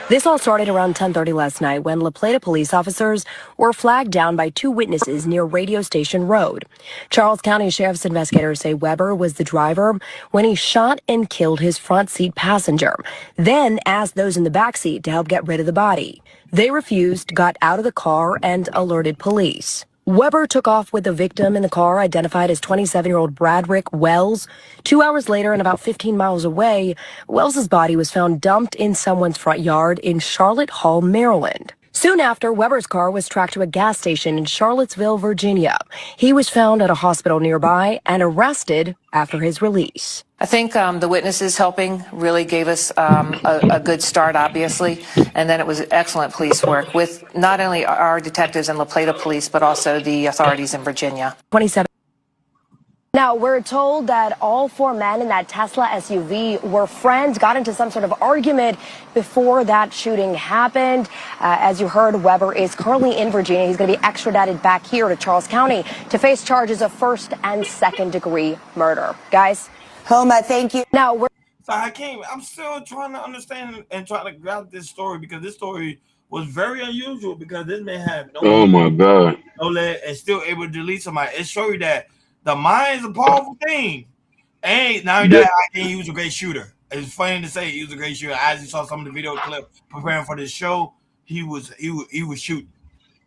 This all started around 10:30 last night when La Plata police officers were flagged down by two witnesses near Radio Station Road. Charles County Sheriff's investigators say Weber was the driver when he shot and killed his front seat passenger, then asked those in the back seat to help get rid of the body. They refused, got out of the car, and alerted police. Weber took off with the victim in the car, identified as 27-year-old Bradrick Wells. 2 hours later and about 15 miles away, Wells's body was found dumped in someone's front yard in Charlotte Hall, Maryland. Soon after, Weber's car was tracked to a gas station in Charlottesville, Virginia. He was found at a hospital nearby and arrested after his release. I think the witnesses helping really gave us a good start, obviously, and then it was excellent police work with not only our detectives and La Plata police, but also the authorities in Virginia. 27. Now, we're told that all four men in that Tesla SUV were friends, got into some sort of argument before that shooting happened. As you heard, Weber is currently in Virginia. He's going to be extradited back here to Charles County to face charges of first and second degree murder. Guys, Homa, thank you. Now, we're. So I'm still trying to understand and try to grab this story because this story was very unusual because this man had oh my God, no leg and still able to delete somebody. It shows you that the mind is a powerful thing. And now that I think he was a great shooter. It's funny to say he was a great shooter. As you saw some of the video clip preparing for this show, he was shooting.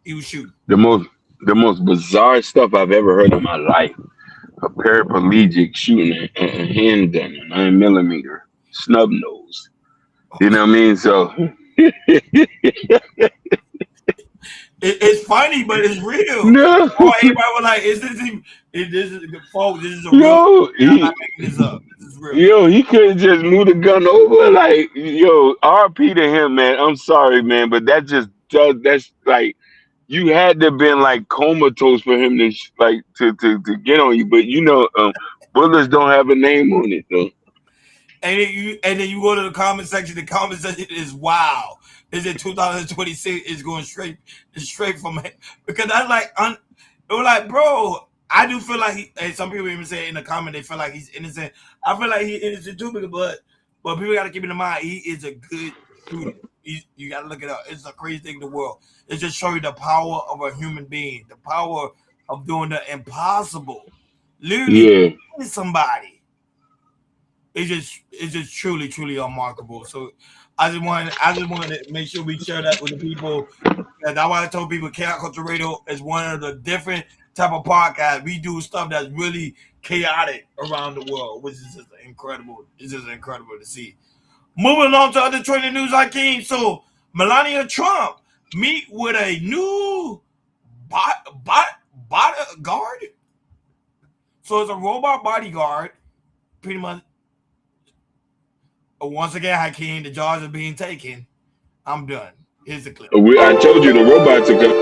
He was shooting. The most bizarre stuff I've ever heard in my life. A paraplegic shooting a handgun, a 9mm, snub nose. You know what I mean? So it's funny, but it's real. No. Everybody was like, "Is this even? This is folks. This is a real." I'm not making this up. This is real. Yo, he couldn't just move the gun over. Like, yo, RP to him, man. I'm sorry, man, but that's like, you had to have been like comatose for him to to get on you. But bullets don't have a name on it though. And then you go to the comment section. The comment section is wow. Is it 2026? It's going straight from it because I it was like, bro. I do feel like and some people even say in the comment they feel like he's innocent. I feel like he's innocent too, but people got to keep in mind he is a good shooter. You got to look it up. It's a crazy thing in the world. It just shows you the power of a human being, the power of doing the impossible. Literally somebody. It's just truly remarkable. So I just wanted to make sure we share that with the people. And that's why I told people Chaos Culture Radio is one of the different type of podcasts. We do stuff that's really chaotic around the world, which is just incredible. It's just incredible to see. Moving on to other trending news, So Melania Trump meet with a new bodyguard. So it's a robot bodyguard, pretty much. Once again, Hakeem, the jars are being taken. I'm done. Here's the clip. I told you the robots are coming.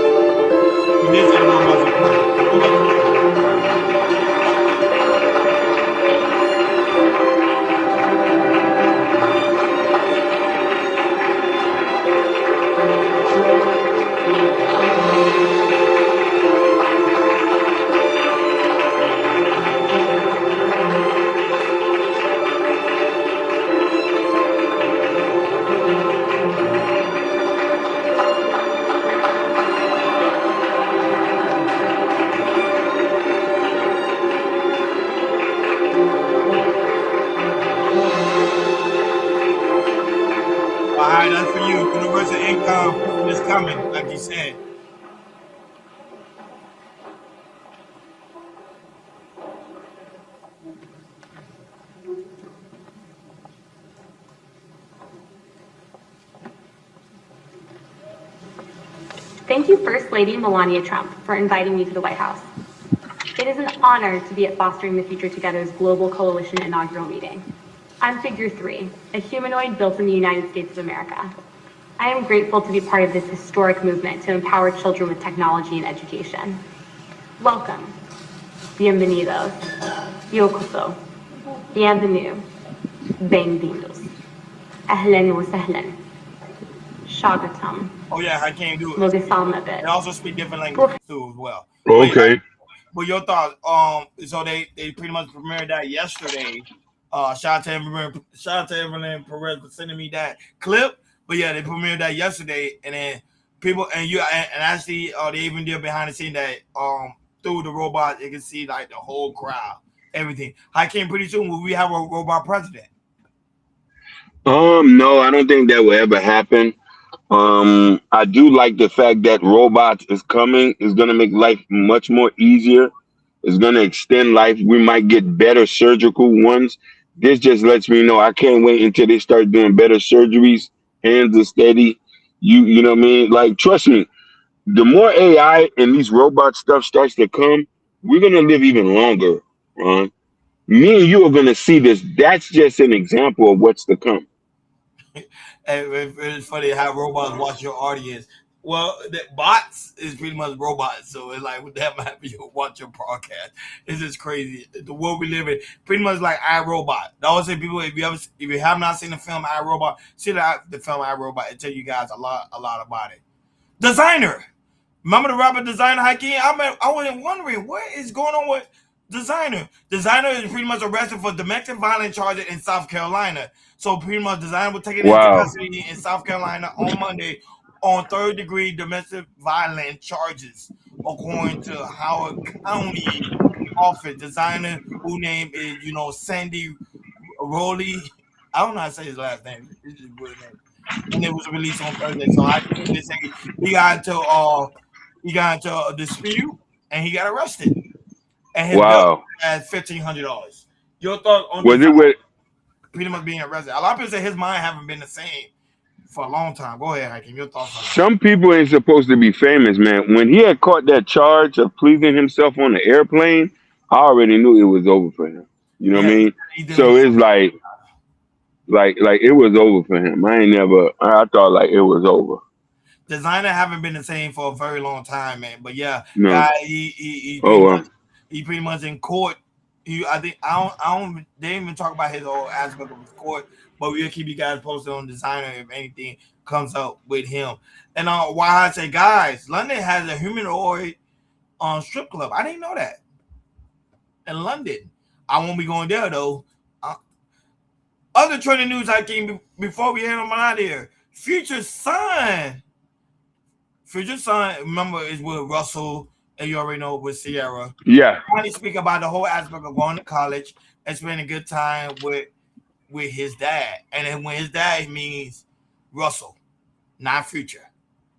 That's for you. Universal income is coming, like you said. Thank you, First Lady Melania Trump, for inviting me to the White House. It is an honor to be at Fostering the Future Together's Global Coalition inaugural meeting. I'm Figure 3, a humanoid built in the United States of America. I am grateful to be part of this historic movement to empower children with technology and education. Welcome. Bienvenidos. Yokoso. Bienvenue. Bem-vindos. Ahlan wa sahlan. Shagatam. Oh yeah, I can't do it. They also speak different languages too as well. Okay. But your thoughts? So they pretty much premiered that yesterday. Shout out to Evelyn Perez for sending me that clip. But yeah, they premiered that yesterday, and then people and actually they even did behind the scene that through the robot you can see like the whole crowd, everything. Hakeem, pretty soon will we have a robot president? No, I don't think that will ever happen. I do like the fact that robots is coming. It's gonna make life much more easier. It's gonna extend life. We might get better surgical ones. This just lets me know I can't wait until they start doing better surgeries. Hands are steady. You know what I mean? Like, trust me, the more AI and these robot stuff starts to come, we're gonna live even longer, Ron. Me and you are gonna see this. That's just an example of what's to come. It's funny how robots watch your audience. Well, the bots is pretty much robots, so it's like that might be watch your broadcast. It's just crazy. The world we live in, pretty much like iRobot. I always say, people, if you have not seen the film iRobot, see the film iRobot. It tell you guys a lot about it. Designer, remember the rapper Designer, Hakeem? I was wondering what is going on with Designer. Designer is pretty much arrested for domestic violence charges in South Carolina. So pretty much Designer was taken into custody in South Carolina on Monday on third-degree domestic violence charges, according to Howard County office. Designer, whose name is Sandy Rowley. I don't know how to say his last name. It's just a weird name. And it was released on Thursday. So I think they say he got into a dispute and he got arrested. And his bill at $1,500. Your thought on pretty much being arrested? A lot of people say his mind haven't been the same for a long time. Go ahead, Hakeem. Your thoughts on that? Some people ain't supposed to be famous, man. When he had caught that charge of pleasing himself on the airplane, I already knew it was over for him. You know what I mean? So it's like it was over for him. I thought like it was over. Designer haven't been the same for a very long time, man. But yeah, No. guy, he pretty much in court. They didn't even talk about his whole aspect of his court, but we'll keep you guys posted on Designer if anything comes up with him. And why I say, guys, London has a humanoid strip club. I didn't know that. In London, I won't be going there though. Other trending news I came before we head on out of here. Future's son, remember, is with Russell, and you already know with Sierra. Yeah. I want to speak about the whole aspect of going to college and spending a good time with his dad. And then when his dad means Russell, not Future.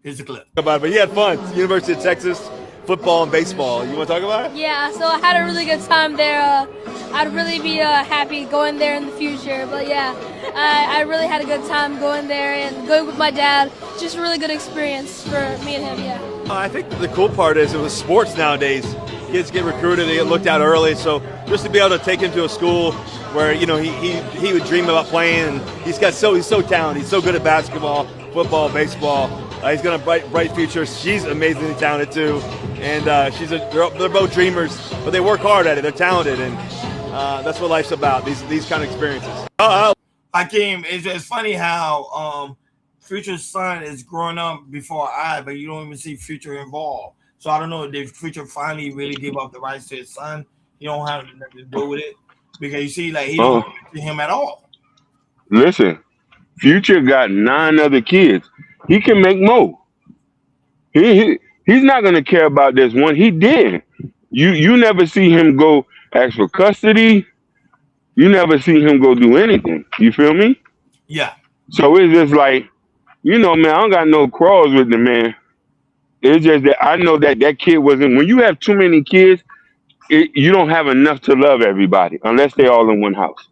Here's the clip. About it, but he had fun. University of Texas, football and baseball. You want to talk about it? Yeah, so I had a really good time there. I'd really be happy going there in the future. But yeah, I really had a good time going there and going with my dad. Just a really good experience for me and him, yeah. I think the cool part is it was sports nowadays. Kids get recruited, they get looked at early. So just to be able to take him to a school where, he would dream about playing. And he's so talented. He's so good at basketball, football, baseball. He's got a bright future. She's amazingly talented too, and they're both dreamers, but they work hard at it. They're talented, and that's what life's about. These kind of experiences. Hakeem, it's funny how Future's son is growing up before but you don't even see Future involved. So I don't know if Future finally really give up the rights to his son. He don't have nothing to do with it because you see, like he don't mention him at all. Listen, Future got 9 other kids. He can make more. He's not gonna care about this one. He did. You never see him go ask for custody. You never see him go do anything. You feel me? Yeah. So it's just like, man, I don't got no quarrels with the man. It's just that I know that kid wasn't. When you have too many kids, you don't have enough to love everybody unless they all in one house.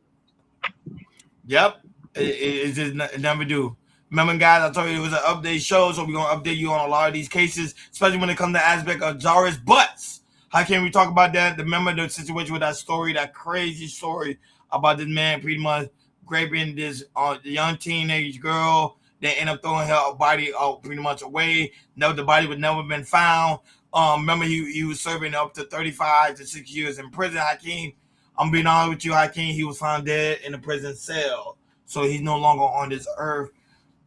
Yep. It just never do. Remember, guys, I told you it was an update show, so we're going to update you on a lot of these cases, especially when it comes to the aspect of Jairus Butts. How can we talk about that? Remember the situation with that story, that crazy story about this man pretty much raping this young teenage girl. They end up throwing her body pretty much away. No, the body would never been found. Remember, he was serving up to 35 to 6 years in prison, Hakeem. I'm being honest with you, Hakeem. He was found dead in a prison cell. So he's no longer on this earth.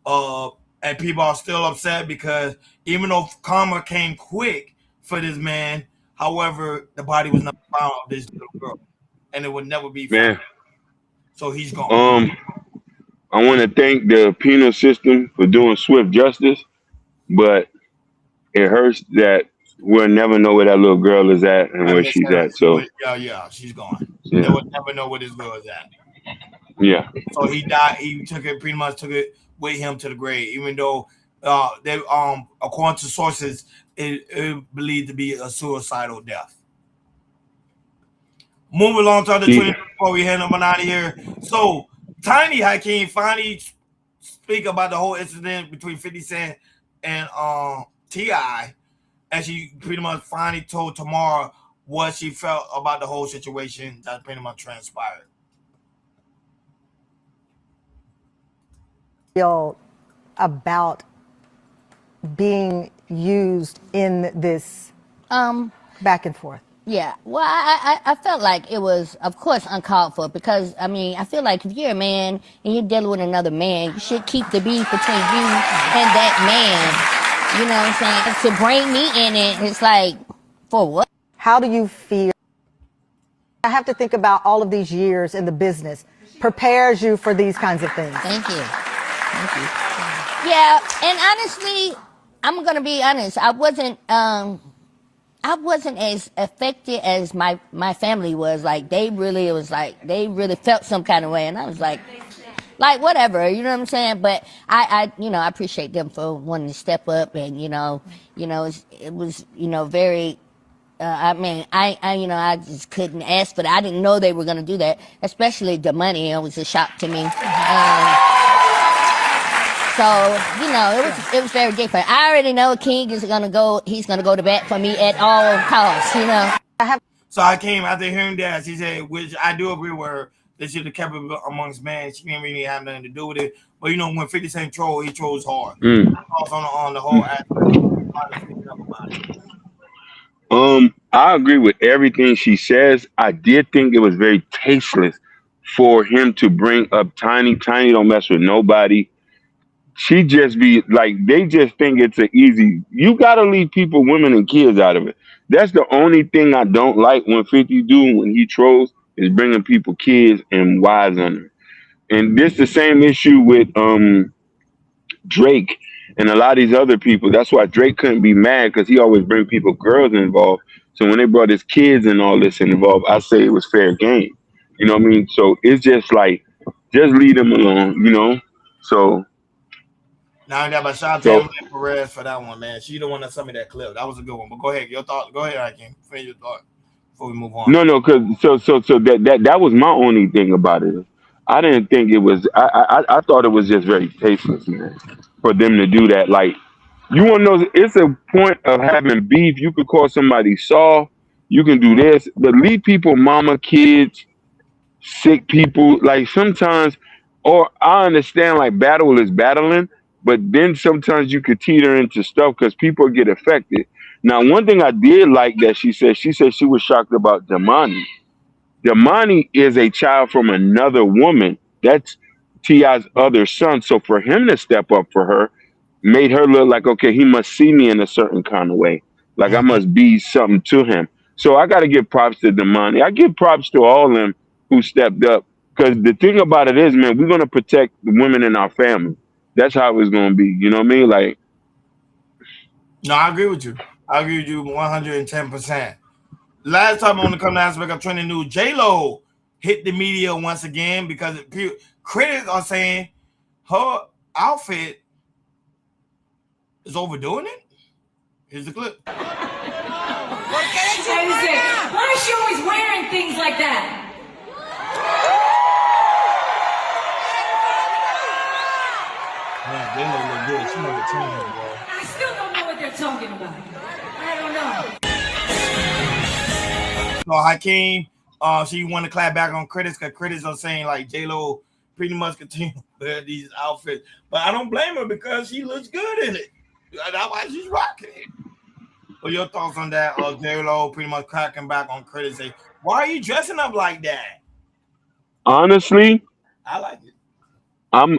And people are still upset because even though karma came quick for this man, however, the body was never found of this little girl. And it would never be found. Man. So he's gone. I want to thank the penal system for doing swift justice, but it hurts that we'll never know where that little girl is at and where she's at. So yeah, she's gone. Yeah. They would never know where this girl is at. Yeah. So he died. He pretty much took it with him to the grave, even though they according to sources, it believed to be a suicidal death. Moving along to other tweets before we head up and out of here. So Tiny Hakeem finally speak about the whole incident between 50 Cent and T.I. and she pretty much finally told Tamara what she felt about the whole situation that pretty much transpired. Feel about being used in this back and forth? Yeah, well, I felt like it was, of course, uncalled for because, I mean, I feel like if you're a man and you're dealing with another man, you should keep the beef between you and that man. You know what I'm saying? To bring me in it's like, for what? How do you feel? I have to think about all of these years in the business prepares you for these kinds of things. Thank you. Thank you. Yeah, and honestly, I'm going to be honest. I wasn't as affected as my family was. Like, they really felt some kind of way. And I was like, whatever, you know what I'm saying? But I appreciate them for wanting to step up and, it was very, I just couldn't ask for that. I didn't know they were going to do that, especially the money. It was a shock to me. So, it was very different. I already know King is going to go, he's going to go to bat for me at all costs, So I came after hearing that, she said, which I do agree with her, they should have kept it amongst men. She didn't really have nothing to do with it. But, when 50 Cent troll, he trolls hard. On the whole aspect. I agree with everything she says. I did think it was very tasteless for him to bring up Tiny. Tiny don't mess with nobody. She just be like, they just think it's an easy. You gotta leave people, women, and kids out of it. That's the only thing I don't like when 50 do when he trolls is bringing people, kids, and wives under it. And this the same issue with Drake and a lot of these other people. That's why Drake couldn't be mad because he always bring people, girls involved. So when they brought his kids and all this involved, I say it was fair game. You know what I mean? So it's just like, just leave them alone, So. Now I got my shout out to Perez for that one, man. She the one that sent me that clip. That was a good one. But go ahead, your thought. Go ahead, I can finish your thought before we move on. No, because so that was my only thing about it. I didn't think it was. I thought it was just very tasteless, man, for them to do that. Like, you want to know, it's a point of having beef. You could call somebody soft. You can do this, but leave people, mama, kids, sick people. Like sometimes, or I understand like battle is battling. But then sometimes you could teeter into stuff because people get affected. Now, one thing I did like that she said she was shocked about Damani. Damani is a child from another woman. That's T.I.'s other son. So for him to step up for her made her look like, okay, he must see me in a certain kind of way. Like I must be something to him. So I got to give props to Damani. I give props to all of them who stepped up. Because the thing about it is, man, we're going to protect the women in our family. That's how it's gonna be. You know what I mean? Like, no, I agree with you. I agree with you 110%. Last time on the Come to Aspect of Trending News, J-Lo hit the media once again because critics are saying her outfit is overdoing it. Here's the clip. Why is she always wearing things like that? J-Lo look good. She number 10, bro. I still don't know what they're talking about. I don't know. So Hakeem, she want to clap back on critics because critics are saying like J-Lo pretty much continue to wear these outfits. But I don't blame her because she looks good in it. That's why she's rocking it. What your thoughts on that? J-Lo pretty much cracking back on critics. Say, why are you dressing up like that? Honestly, I like it. I'm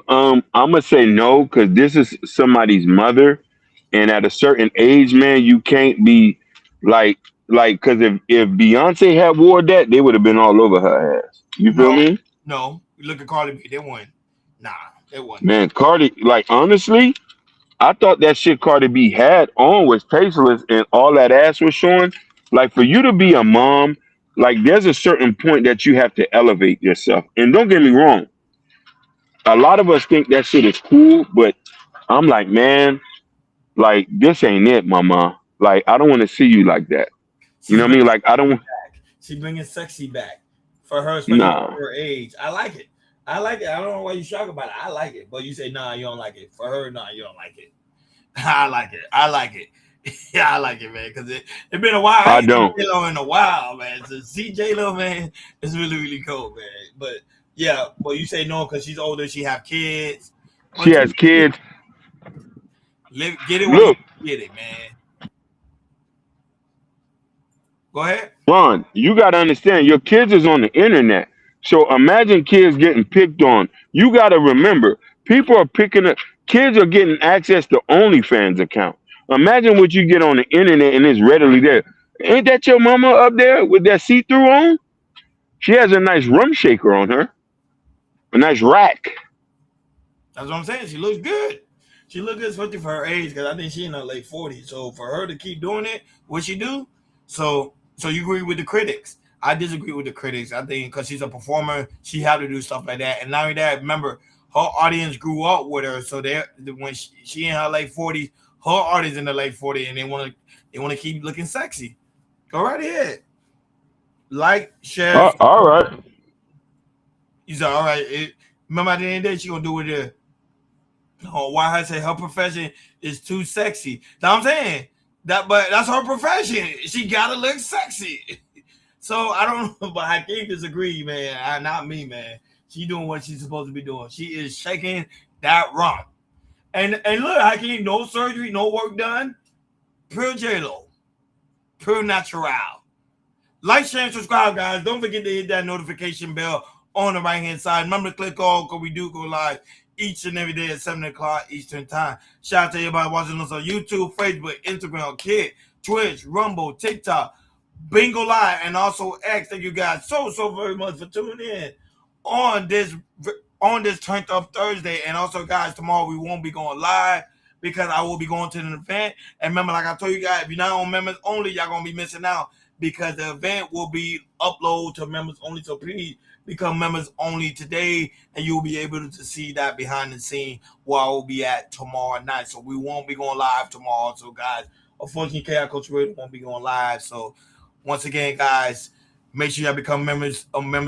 gonna say no because this is somebody's mother, and at a certain age, man, you can't be like because if Beyonce had wore that, they would have been all over her ass. You feel me? No. Look at Cardi B. They won. Nah, they won. Man, Cardi, like honestly, I thought that shit Cardi B had on was tasteless and all that ass was showing. Like for you to be a mom, like there's a certain point that you have to elevate yourself. And don't get me wrong, a lot of us think that shit is cool, but I'm like, man, like this ain't it, mama. Like I don't want to see you like that. You know what I mean? Like I don't. She bringing sexy back for her, especially Nah, for her age. I like it. I like it. I don't know why you shocked about it. I like it, but you say nah, you don't like it. For her, nah, you don't like it. I like it. I like it. Yeah, I like it, man, because it been a while. I I ain't seen don't. J-Lo in a while, man. To see J-Lo, man, it's really, really cool, man. But yeah, well, you say no because she's older. She have kids. She But has kids. get it while you Look, get it, man. Go ahead. Ron, you got to understand, your kids is on the internet. So imagine kids getting picked on. You got to remember, people are picking up, kids are getting access to OnlyFans account. Imagine what you get on the internet and it's readily there. Ain't that your mama up there with that see-through on? She has a nice rum shaker on her, a nice rack. That's what I'm saying. She looks good. She looks good, especially for her age, because I think she in her late 40s. So for her to keep doing it, what she do? So you agree with the critics? I disagree with the critics. I think because she's a performer, she had to do stuff like that. And not only that, remember her audience grew up with her. So they when she in her late 40s, her audience in the late 40s, and they want to keep looking sexy. Go right ahead. Like, share. All right. You said, all right. Remember at the end of the day, she gonna do it. Why I say her profession is too sexy. Now I'm saying that, but that's her profession. She gotta look sexy. So I don't know, but I can't disagree, man. Not me, man. She doing what she's supposed to be doing. She is shaking that rump. And look, I can't no surgery, no work done. Pure J-Lo. Pure natural. Like, share, and subscribe, guys. Don't forget to hit that notification bell on the right hand side. Remember to click all because we do go live each and every day at 7 o'clock Eastern time. Shout out to everybody watching us on YouTube, Facebook, Instagram, Kid, Twitch, Rumble, TikTok, Bingo Live, and also X. Thank you guys so very much for tuning in on this Turned Up Thursday. And also, guys, tomorrow we won't be going live because I will be going to an event. And remember, like I told you guys, if you're not on members only, y'all gonna be missing out because the event will be uploaded to members only. So please become members only today, and you'll be able to see that behind the scene where I will be at tomorrow night. So we won't be going live tomorrow. So guys, unfortunately, KI Coach Radio won't be going live. So once again, guys, make sure y'all become members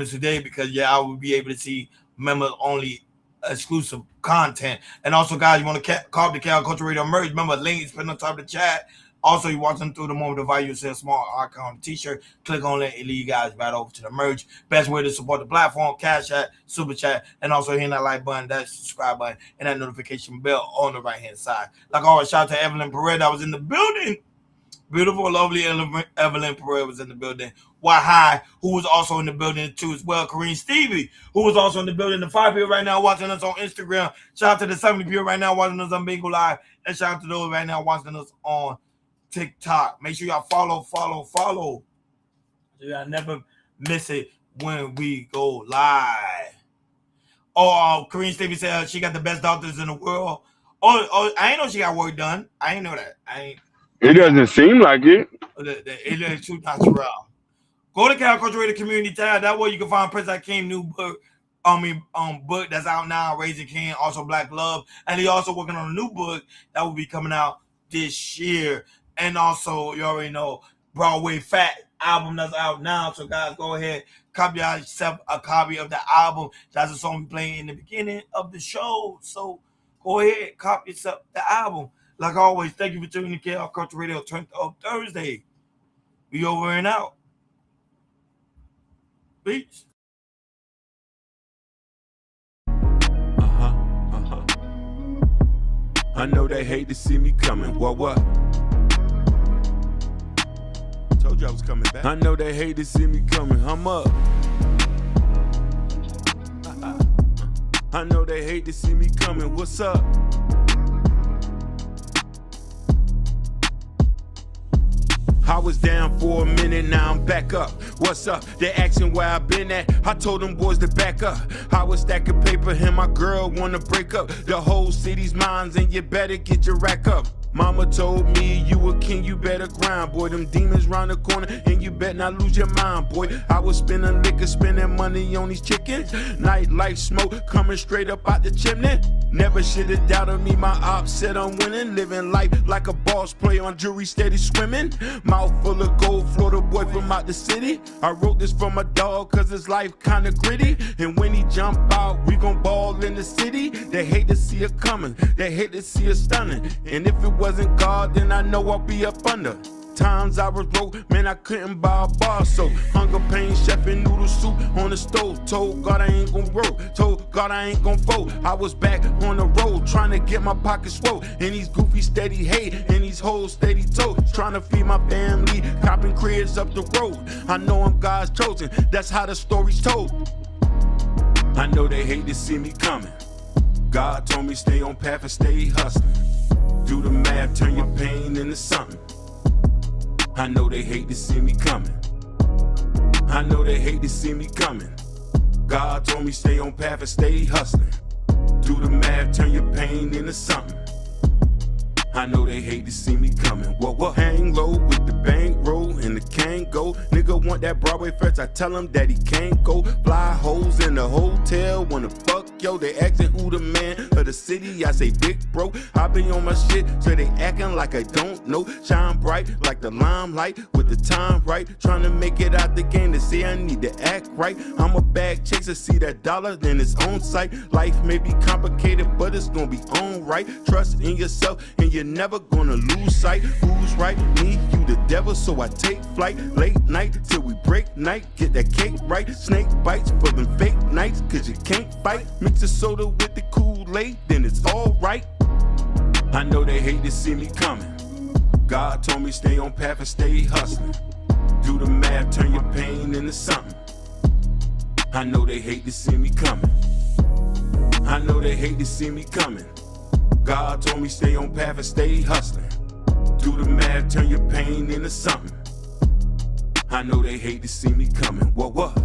today because I will be able to see members only exclusive content. And also, guys, you want to cop the KI Coach Radio merch? Remember, link is put on top of the chat. Also, you're watching through the moment of value, say a small icon t-shirt. Click on it and lead you guys right over to the merch. Best way to support the platform, Cash App, Super Chat, and also hitting that like button, that subscribe button, and that notification bell on the right-hand side. Like always, shout out to Evelyn Perez that was in the building. Beautiful, lovely Evelyn Perez was in the building. Why who was also in the building too as well. Kareem Stevie, who was also in the building. The 5 people right now watching us on Instagram. Shout out to the 70 people right now watching us on Bingo Live. And shout out to those right now watching us on TikTok. Make sure y'all follow. So y'all never miss it when we go live. Kareem Stevie said she got the best doctors in the world. I ain't know she got work done. I ain't know that. It doesn't seem like it. It is too natural. Go to Cal Culture Radio Community tab. That way you can find President King new book. Book that's out now, Raising King, also Black Love, and he also working on a new book that will be coming out this year. And also, you already know, Broadway Fat album that's out now. So guys, go ahead, copy yourself a copy of the album. That's a song we playing in the beginning of the show. So Go ahead, copy yourself the album. Like always, thank you for tuning in to KR Culture Radio Turn Up Thursday. We over and out. Peace. I know they hate to see me coming. What? Told you I was coming back. I know they hate to see me coming. I'm up. I know they hate to see me coming. What's up? I was down for a minute, now I'm back up. What's up? They asking where I been at. I told them boys to back up. I was stacking paper and my girl wanna break up. The whole city's mine and you better get your rack up. Mama told me you a king, you better grind, boy. Them demons round the corner and you better not lose your mind, boy. I was spending liquor, spending money on these chickens. Nightlife smoke coming straight up out the chimney. Never should've doubted me, my ops said I'm winning. Living life like a boss player on jury, steady swimming. Mouth full of gold, Florida boy from out the city. I wrote this for my dog cause his life kinda gritty. And when he jump out, we gon' ball in the city. They hate to see us coming, they hate to see us stunning. And if it wasn't God, then I know I'll be up under. Times I was broke, man, I couldn't buy a bar. So hunger pain, chef and noodle soup on the stove. Told God I ain't gon' roll, told God I ain't gon' fold. I was back on the road, trying to get my pockets swole. And these goofy steady hate, and these hoes steady told. Trying to feed my family, copping cribs up the road. I know I'm God's chosen, that's how the story's told. I know they hate to see me coming. God told me stay on path and stay hustling. Do the math, turn your pain into something. I know they hate to see me coming. I know they hate to see me coming. God told me stay on path and stay hustling. Do the math, turn your pain into something. I know they hate to see me coming. What? Hang low with the bankroll and the can't go. Nigga want that Broadway first, I tell him that he can't go. Fly hoes in the hotel, wanna fuck, yo. They asking who the man of the city, I say big bro. I be on my shit, so they acting like I don't know. Shine bright like the limelight with the time right. Trying to make it out the game, they say I need to act right. I'm a bag chaser, see that dollar, then it's on sight. Life may be complicated, but it's gonna be on right. Trust in yourself and you're never gonna lose sight. Who's right? Me, you the devil, so I take flight. Late night till we break night, get that cake right. Snake bites for them fake nights, cause you can't fight. Mix the soda with the Kool-Aid, then it's alright. I know they hate to see me coming. God told me stay on path and stay hustling. Do the math, turn your pain into something. I know they hate to see me coming. I know they hate to see me coming. God told me stay on path and stay hustling. Do the math, turn your pain into something. I know they hate to see me coming. What?